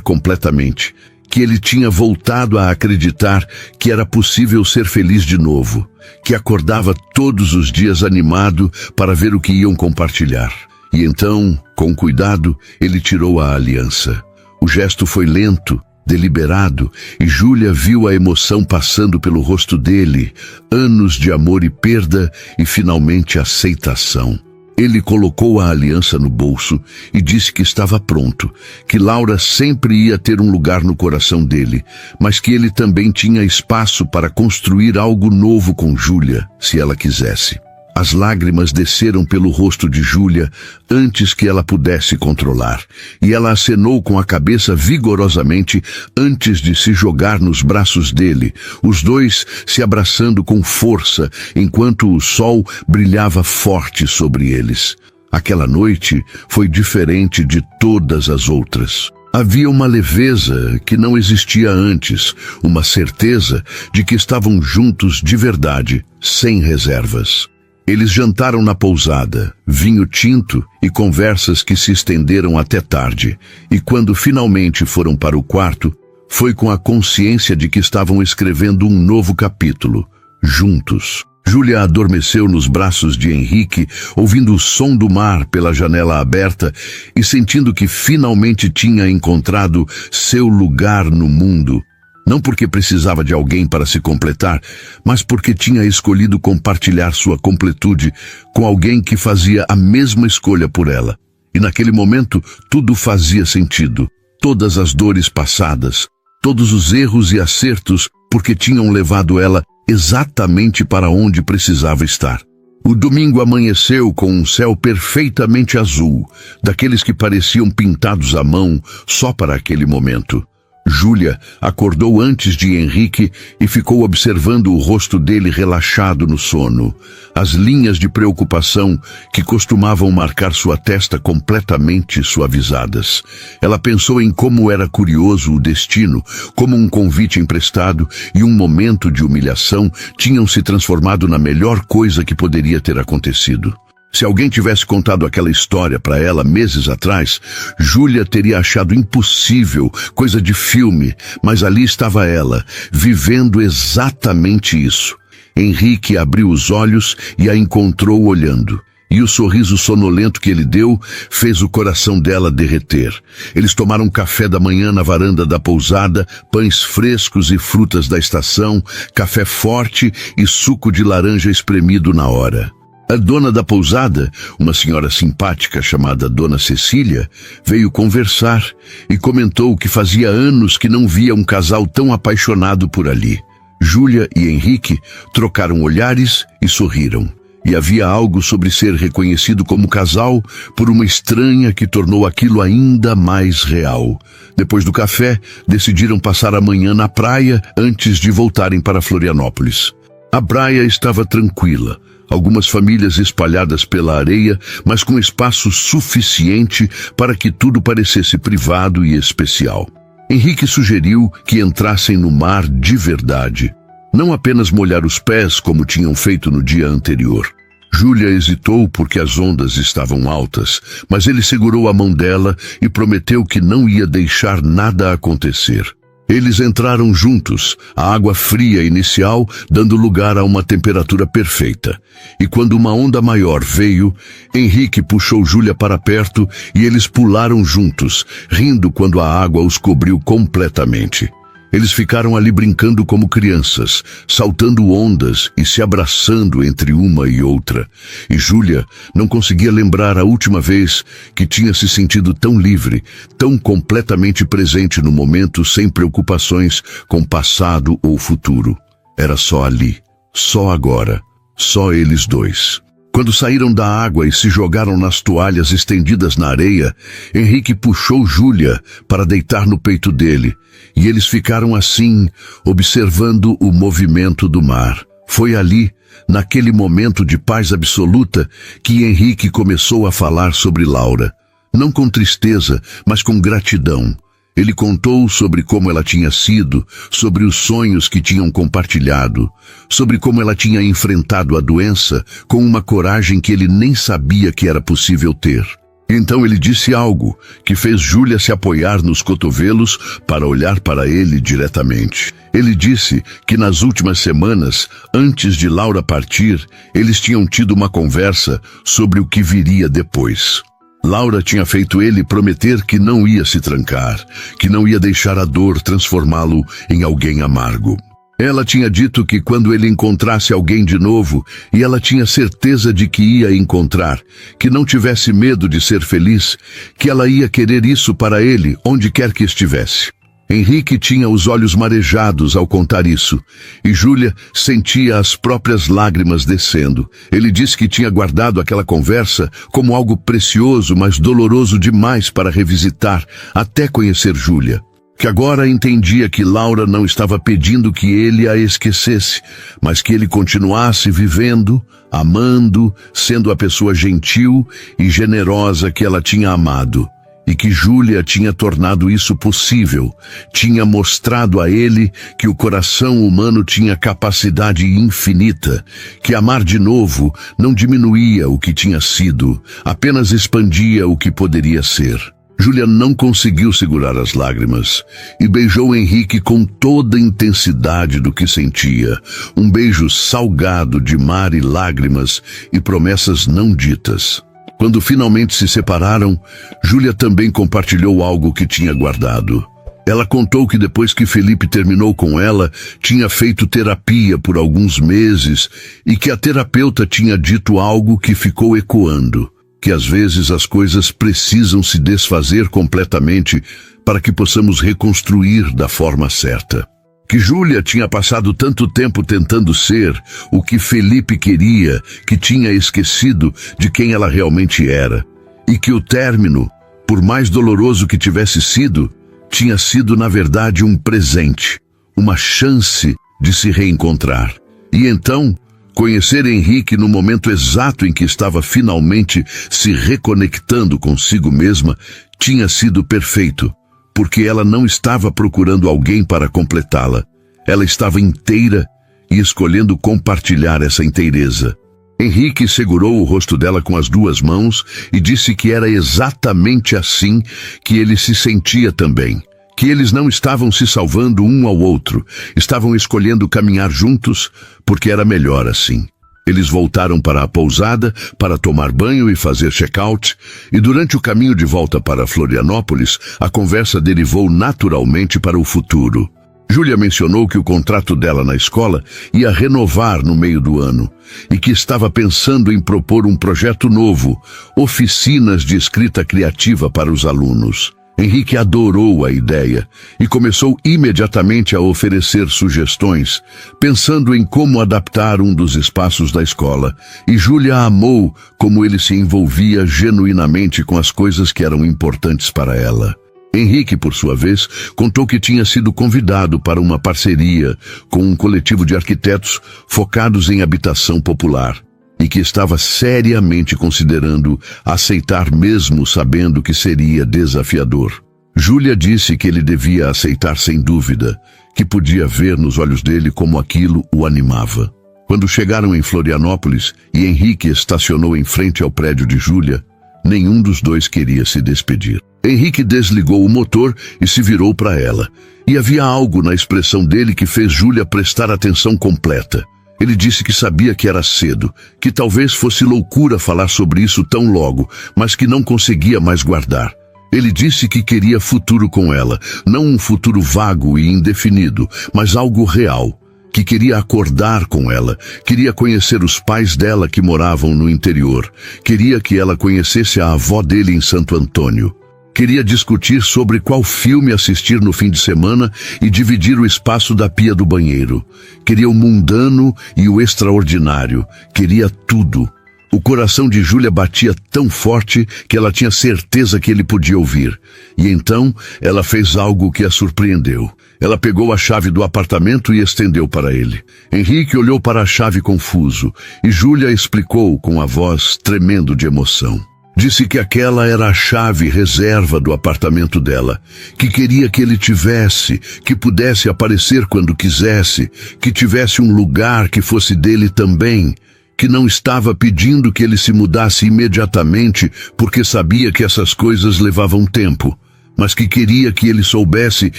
completamente. Que ele tinha voltado a acreditar que era possível ser feliz de novo, que acordava todos os dias animado para ver o que iam compartilhar. E então, com cuidado, ele tirou a aliança. O gesto foi lento, deliberado, e Júlia viu a emoção passando pelo rosto dele, anos de amor e perda e finalmente aceitação. Ele colocou a aliança no bolso e disse que estava pronto, que Laura sempre ia ter um lugar no coração dele, mas que ele também tinha espaço para construir algo novo com Júlia, se ela quisesse. As lágrimas desceram pelo rosto de Júlia antes que ela pudesse controlar, e ela acenou com a cabeça vigorosamente antes de se jogar nos braços dele, os dois se abraçando com força enquanto o sol brilhava forte sobre eles. Aquela noite foi diferente de todas as outras. Havia uma leveza que não existia antes, uma certeza de que estavam juntos de verdade, sem reservas. Eles jantaram na pousada, vinho tinto e conversas que se estenderam até tarde. E quando finalmente foram para o quarto, foi com a consciência de que estavam escrevendo um novo capítulo, juntos. Júlia adormeceu nos braços de Henrique, ouvindo o som do mar pela janela aberta e sentindo que finalmente tinha encontrado seu lugar no mundo. Não porque precisava de alguém para se completar, mas porque tinha escolhido compartilhar sua completude com alguém que fazia a mesma escolha por ela. E naquele momento, tudo fazia sentido. Todas as dores passadas, todos os erros e acertos, porque tinham levado ela exatamente para onde precisava estar. O domingo amanheceu com um céu perfeitamente azul, daqueles que pareciam pintados à mão só para aquele momento. Júlia acordou antes de Henrique e ficou observando o rosto dele relaxado no sono. As linhas de preocupação que costumavam marcar sua testa completamente suavizadas. Ela pensou em como era curioso o destino, como um convite emprestado e um momento de humilhação tinham se transformado na melhor coisa que poderia ter acontecido. Se alguém tivesse contado aquela história para ela meses atrás, Júlia teria achado impossível, coisa de filme, mas ali estava ela, vivendo exatamente isso. Henrique abriu os olhos e a encontrou olhando. E o sorriso sonolento que ele deu fez o coração dela derreter. Eles tomaram café da manhã na varanda da pousada, pães frescos e frutas da estação, café forte e suco de laranja espremido na hora. A dona da pousada, uma senhora simpática chamada Dona Cecília, veio conversar e comentou que fazia anos que não via um casal tão apaixonado por ali. Júlia e Henrique trocaram olhares e sorriram. E havia algo sobre ser reconhecido como casal por uma estranha que tornou aquilo ainda mais real. Depois do café, decidiram passar a manhã na praia antes de voltarem para Florianópolis. A praia estava tranquila. Algumas famílias espalhadas pela areia, mas com espaço suficiente para que tudo parecesse privado e especial. Henrique sugeriu que entrassem no mar de verdade. Não apenas molhar os pés como tinham feito no dia anterior. Júlia hesitou porque as ondas estavam altas, mas ele segurou a mão dela e prometeu que não ia deixar nada acontecer. Eles entraram juntos, a água fria inicial dando lugar a uma temperatura perfeita. E quando uma onda maior veio, Henrique puxou Júlia para perto e eles pularam juntos, rindo quando a água os cobriu completamente. Eles ficaram ali brincando como crianças, saltando ondas e se abraçando entre uma e outra. E Júlia não conseguia lembrar a última vez que tinha se sentido tão livre, tão completamente presente no momento, sem preocupações com passado ou futuro. Era só ali, só agora, só eles dois. Quando saíram da água e se jogaram nas toalhas estendidas na areia, Henrique puxou Júlia para deitar no peito dele, e eles ficaram assim, observando o movimento do mar. Foi ali, naquele momento de paz absoluta, que Henrique começou a falar sobre Laura. Não com tristeza, mas com gratidão. Ele contou sobre como ela tinha sido, sobre os sonhos que tinham compartilhado, sobre como ela tinha enfrentado a doença com uma coragem que ele nem sabia que era possível ter. Então ele disse algo que fez Júlia se apoiar nos cotovelos para olhar para ele diretamente. Ele disse que nas últimas semanas, antes de Laura partir, eles tinham tido uma conversa sobre o que viria depois. Laura tinha feito ele prometer que não ia se trancar, que não ia deixar a dor transformá-lo em alguém amargo. Ela tinha dito que quando ele encontrasse alguém de novo, e ela tinha certeza de que ia encontrar, que não tivesse medo de ser feliz, que ela ia querer isso para ele, onde quer que estivesse. Henrique tinha os olhos marejados ao contar isso, e Júlia sentia as próprias lágrimas descendo. Ele disse que tinha guardado aquela conversa como algo precioso, mas doloroso demais para revisitar, até conhecer Júlia. Que agora entendia que Laura não estava pedindo que ele a esquecesse, mas que ele continuasse vivendo, amando, sendo a pessoa gentil e generosa que ela tinha amado. E que Júlia tinha tornado isso possível, tinha mostrado a ele que o coração humano tinha capacidade infinita, que amar de novo não diminuía o que tinha sido, apenas expandia o que poderia ser. Júlia não conseguiu segurar as lágrimas e beijou Henrique com toda a intensidade do que sentia, um beijo salgado de mar e lágrimas e promessas não ditas. Quando finalmente se separaram, Júlia também compartilhou algo que tinha guardado. Ela contou que depois que Felipe terminou com ela, tinha feito terapia por alguns meses e que a terapeuta tinha dito algo que ficou ecoando, que às vezes as coisas precisam se desfazer completamente para que possamos reconstruir da forma certa. Que Júlia tinha passado tanto tempo tentando ser o que Felipe queria, que tinha esquecido de quem ela realmente era. E que o término, por mais doloroso que tivesse sido, tinha sido na verdade um presente, uma chance de se reencontrar. E então, conhecer Henrique no momento exato em que estava finalmente se reconectando consigo mesma, tinha sido perfeito. Porque ela não estava procurando alguém para completá-la. Ela estava inteira e escolhendo compartilhar essa inteireza. Henrique segurou o rosto dela com as duas mãos e disse que era exatamente assim que ele se sentia também. Que eles não estavam se salvando um ao outro, estavam escolhendo caminhar juntos porque era melhor assim. Eles voltaram para a pousada para tomar banho e fazer check-out, e durante o caminho de volta para Florianópolis, a conversa derivou naturalmente para o futuro. Júlia mencionou que o contrato dela na escola ia renovar no meio do ano, e que estava pensando em propor um projeto novo, oficinas de escrita criativa para os alunos. Henrique adorou a ideia e começou imediatamente a oferecer sugestões, pensando em como adaptar um dos espaços da escola. E Júlia amou como ele se envolvia genuinamente com as coisas que eram importantes para ela. Henrique, por sua vez, contou que tinha sido convidado para uma parceria com um coletivo de arquitetos focados em habitação popular, e que estava seriamente considerando aceitar mesmo sabendo que seria desafiador. Júlia disse que ele devia aceitar sem dúvida, que podia ver nos olhos dele como aquilo o animava. Quando chegaram em Florianópolis e Henrique estacionou em frente ao prédio de Júlia, nenhum dos dois queria se despedir. Henrique desligou o motor e se virou para ela. E havia algo na expressão dele que fez Júlia prestar atenção completa. Ele disse que sabia que era cedo, que talvez fosse loucura falar sobre isso tão logo, mas que não conseguia mais guardar. Ele disse que queria futuro com ela, não um futuro vago e indefinido, mas algo real. Que queria acordar com ela, queria conhecer os pais dela que moravam no interior, queria que ela conhecesse a avó dele em Santo Antônio. Queria discutir sobre qual filme assistir no fim de semana e dividir o espaço da pia do banheiro. Queria o mundano e o extraordinário. Queria tudo. O coração de Júlia batia tão forte que ela tinha certeza que ele podia ouvir. E então ela fez algo que a surpreendeu. Ela pegou a chave do apartamento e estendeu para ele. Henrique olhou para a chave confuso e Júlia explicou com a voz tremendo de emoção. Disse que aquela era a chave reserva do apartamento dela, que queria que ele tivesse, que pudesse aparecer quando quisesse, que tivesse um lugar que fosse dele também, que não estava pedindo que ele se mudasse imediatamente porque sabia que essas coisas levavam tempo, mas que queria que ele soubesse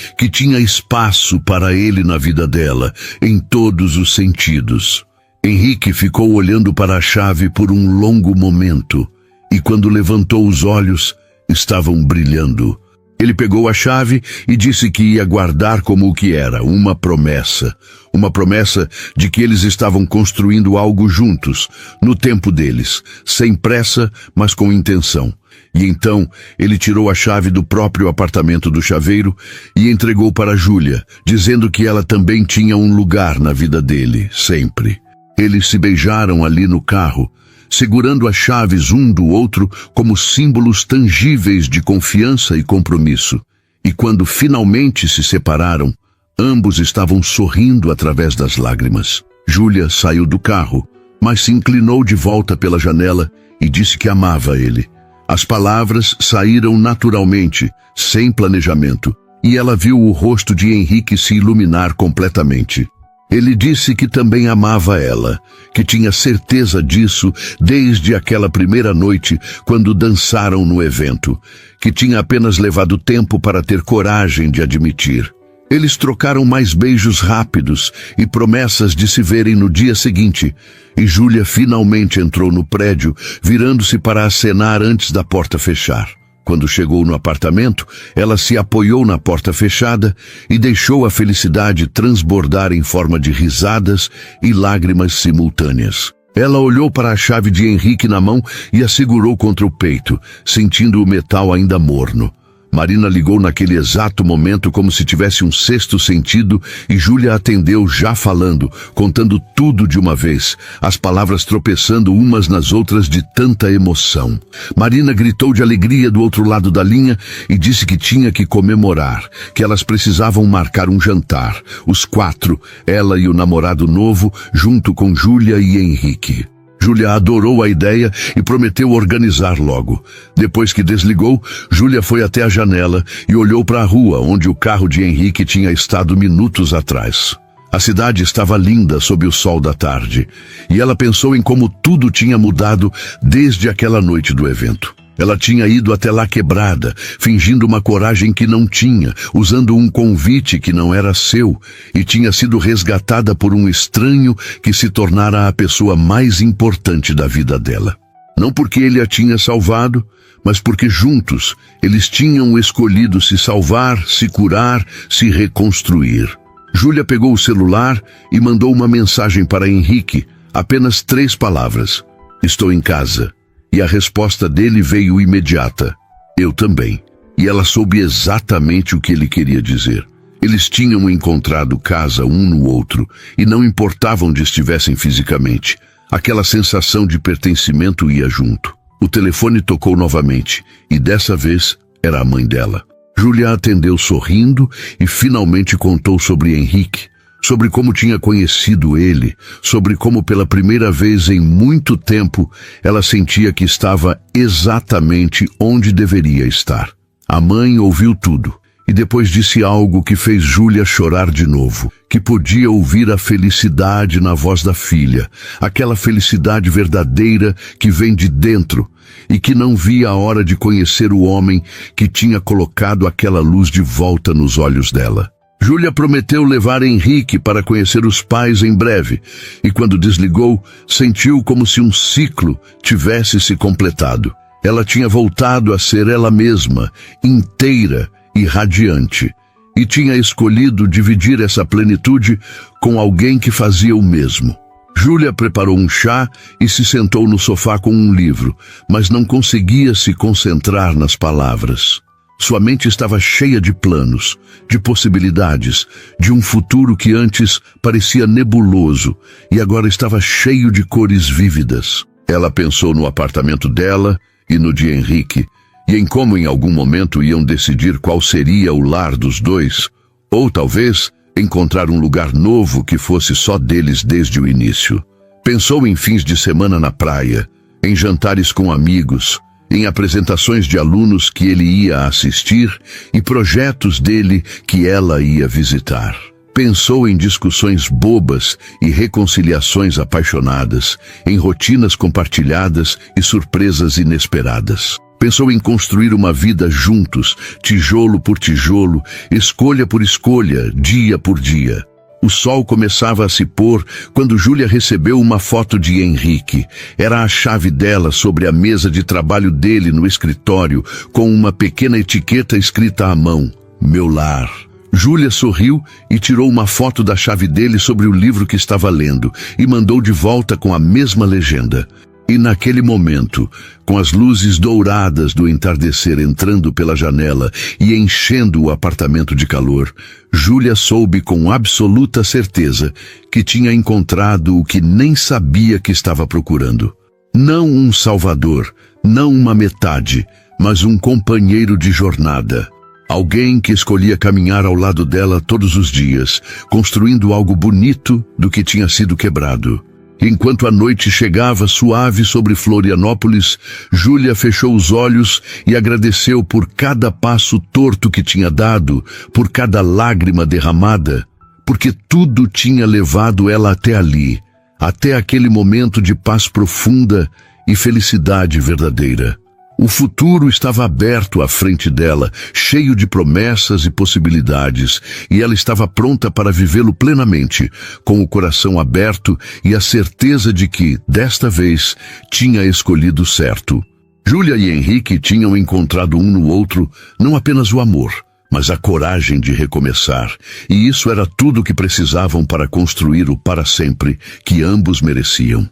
que tinha espaço para ele na vida dela, em todos os sentidos. Henrique ficou olhando para a chave por um longo momento. E quando levantou os olhos, estavam brilhando. Ele pegou a chave e disse que ia guardar como o que era, uma promessa. Uma promessa de que eles estavam construindo algo juntos, no tempo deles, sem pressa, mas com intenção. E então, ele tirou a chave do próprio apartamento do chaveiro e entregou para Júlia, dizendo que ela também tinha um lugar na vida dele, sempre. Eles se beijaram ali no carro, segurando as chaves um do outro como símbolos tangíveis de confiança e compromisso. E quando finalmente se separaram, ambos estavam sorrindo através das lágrimas. Júlia saiu do carro, mas se inclinou de volta pela janela e disse que amava ele. As palavras saíram naturalmente, sem planejamento, e ela viu o rosto de Henrique se iluminar completamente. Ele disse que também amava ela, que tinha certeza disso desde aquela primeira noite quando dançaram no evento, que tinha apenas levado tempo para ter coragem de admitir. Eles trocaram mais beijos rápidos e promessas de se verem no dia seguinte, e Júlia finalmente entrou no prédio, virando-se para acenar antes da porta fechar. Quando chegou no apartamento, ela se apoiou na porta fechada e deixou a felicidade transbordar em forma de risadas e lágrimas simultâneas. Ela olhou para a chave de Henrique na mão e a segurou contra o peito, sentindo o metal ainda morno. Marina ligou naquele exato momento como se tivesse um sexto sentido e Júlia atendeu já falando, contando tudo de uma vez, as palavras tropeçando umas nas outras de tanta emoção. Marina gritou de alegria do outro lado da linha e disse que tinha que comemorar, que elas precisavam marcar um jantar, os quatro, ela e o namorado novo, junto com Júlia e Henrique. Júlia adorou a ideia e prometeu organizar logo. Depois que desligou, Júlia foi até a janela e olhou para a rua onde o carro de Henrique tinha estado minutos atrás. A cidade estava linda sob o sol da tarde, e ela pensou em como tudo tinha mudado desde aquela noite do evento. Ela tinha ido até lá quebrada, fingindo uma coragem que não tinha, usando um convite que não era seu, e tinha sido resgatada por um estranho que se tornara a pessoa mais importante da vida dela. Não porque ele a tinha salvado, mas porque juntos eles tinham escolhido se salvar, se curar, se reconstruir. Júlia pegou o celular e mandou uma mensagem para Henrique, apenas 3 palavras: "Estou em casa." E a resposta dele veio imediata: "Eu também." E ela soube exatamente o que ele queria dizer. Eles tinham encontrado casa um no outro e não importava onde estivessem fisicamente. Aquela sensação de pertencimento ia junto. O telefone tocou novamente e dessa vez era a mãe dela. Júlia atendeu sorrindo e finalmente contou sobre Henrique. Sobre como tinha conhecido ele, sobre como pela primeira vez em muito tempo ela sentia que estava exatamente onde deveria estar. A mãe ouviu tudo e depois disse algo que fez Júlia chorar de novo, que podia ouvir a felicidade na voz da filha, aquela felicidade verdadeira que vem de dentro e que não via a hora de conhecer o homem que tinha colocado aquela luz de volta nos olhos dela. Júlia prometeu levar Henrique para conhecer os pais em breve, e quando desligou, sentiu como se um ciclo tivesse se completado. Ela tinha voltado a ser ela mesma, inteira e radiante, e tinha escolhido dividir essa plenitude com alguém que fazia o mesmo. Júlia preparou um chá e se sentou no sofá com um livro, mas não conseguia se concentrar nas palavras. Sua mente estava cheia de planos, de possibilidades, de um futuro que antes parecia nebuloso e agora estava cheio de cores vívidas. Ela pensou no apartamento dela e no de Henrique, e em como em algum momento iam decidir qual seria o lar dos dois, ou talvez encontrar um lugar novo que fosse só deles desde o início. Pensou em fins de semana na praia, em jantares com amigos, em apresentações de alunos que ele ia assistir e projetos dele que ela ia visitar. Pensou em discussões bobas e reconciliações apaixonadas, em rotinas compartilhadas e surpresas inesperadas. Pensou em construir uma vida juntos, tijolo por tijolo, escolha por escolha, dia por dia. O sol começava a se pôr quando Júlia recebeu uma foto de Henrique. Era a chave dela sobre a mesa de trabalho dele no escritório, com uma pequena etiqueta escrita à mão: Meu lar. Júlia sorriu e tirou uma foto da chave dele sobre o livro que estava lendo e mandou de volta com a mesma legenda. E naquele momento, com as luzes douradas do entardecer entrando pela janela e enchendo o apartamento de calor, Júlia soube com absoluta certeza que tinha encontrado o que nem sabia que estava procurando. Não um salvador, não uma metade, mas um companheiro de jornada. Alguém que escolhia caminhar ao lado dela todos os dias, construindo algo bonito do que tinha sido quebrado. Enquanto a noite chegava suave sobre Florianópolis, Júlia fechou os olhos e agradeceu por cada passo torto que tinha dado, por cada lágrima derramada, porque tudo tinha levado ela até ali, até aquele momento de paz profunda e felicidade verdadeira. O futuro estava aberto à frente dela, cheio de promessas e possibilidades, e ela estava pronta para vivê-lo plenamente, com o coração aberto e a certeza de que, desta vez, tinha escolhido certo. Júlia e Henrique tinham encontrado um no outro não apenas o amor, mas a coragem de recomeçar, e isso era tudo o que precisavam para construir o para sempre que ambos mereciam.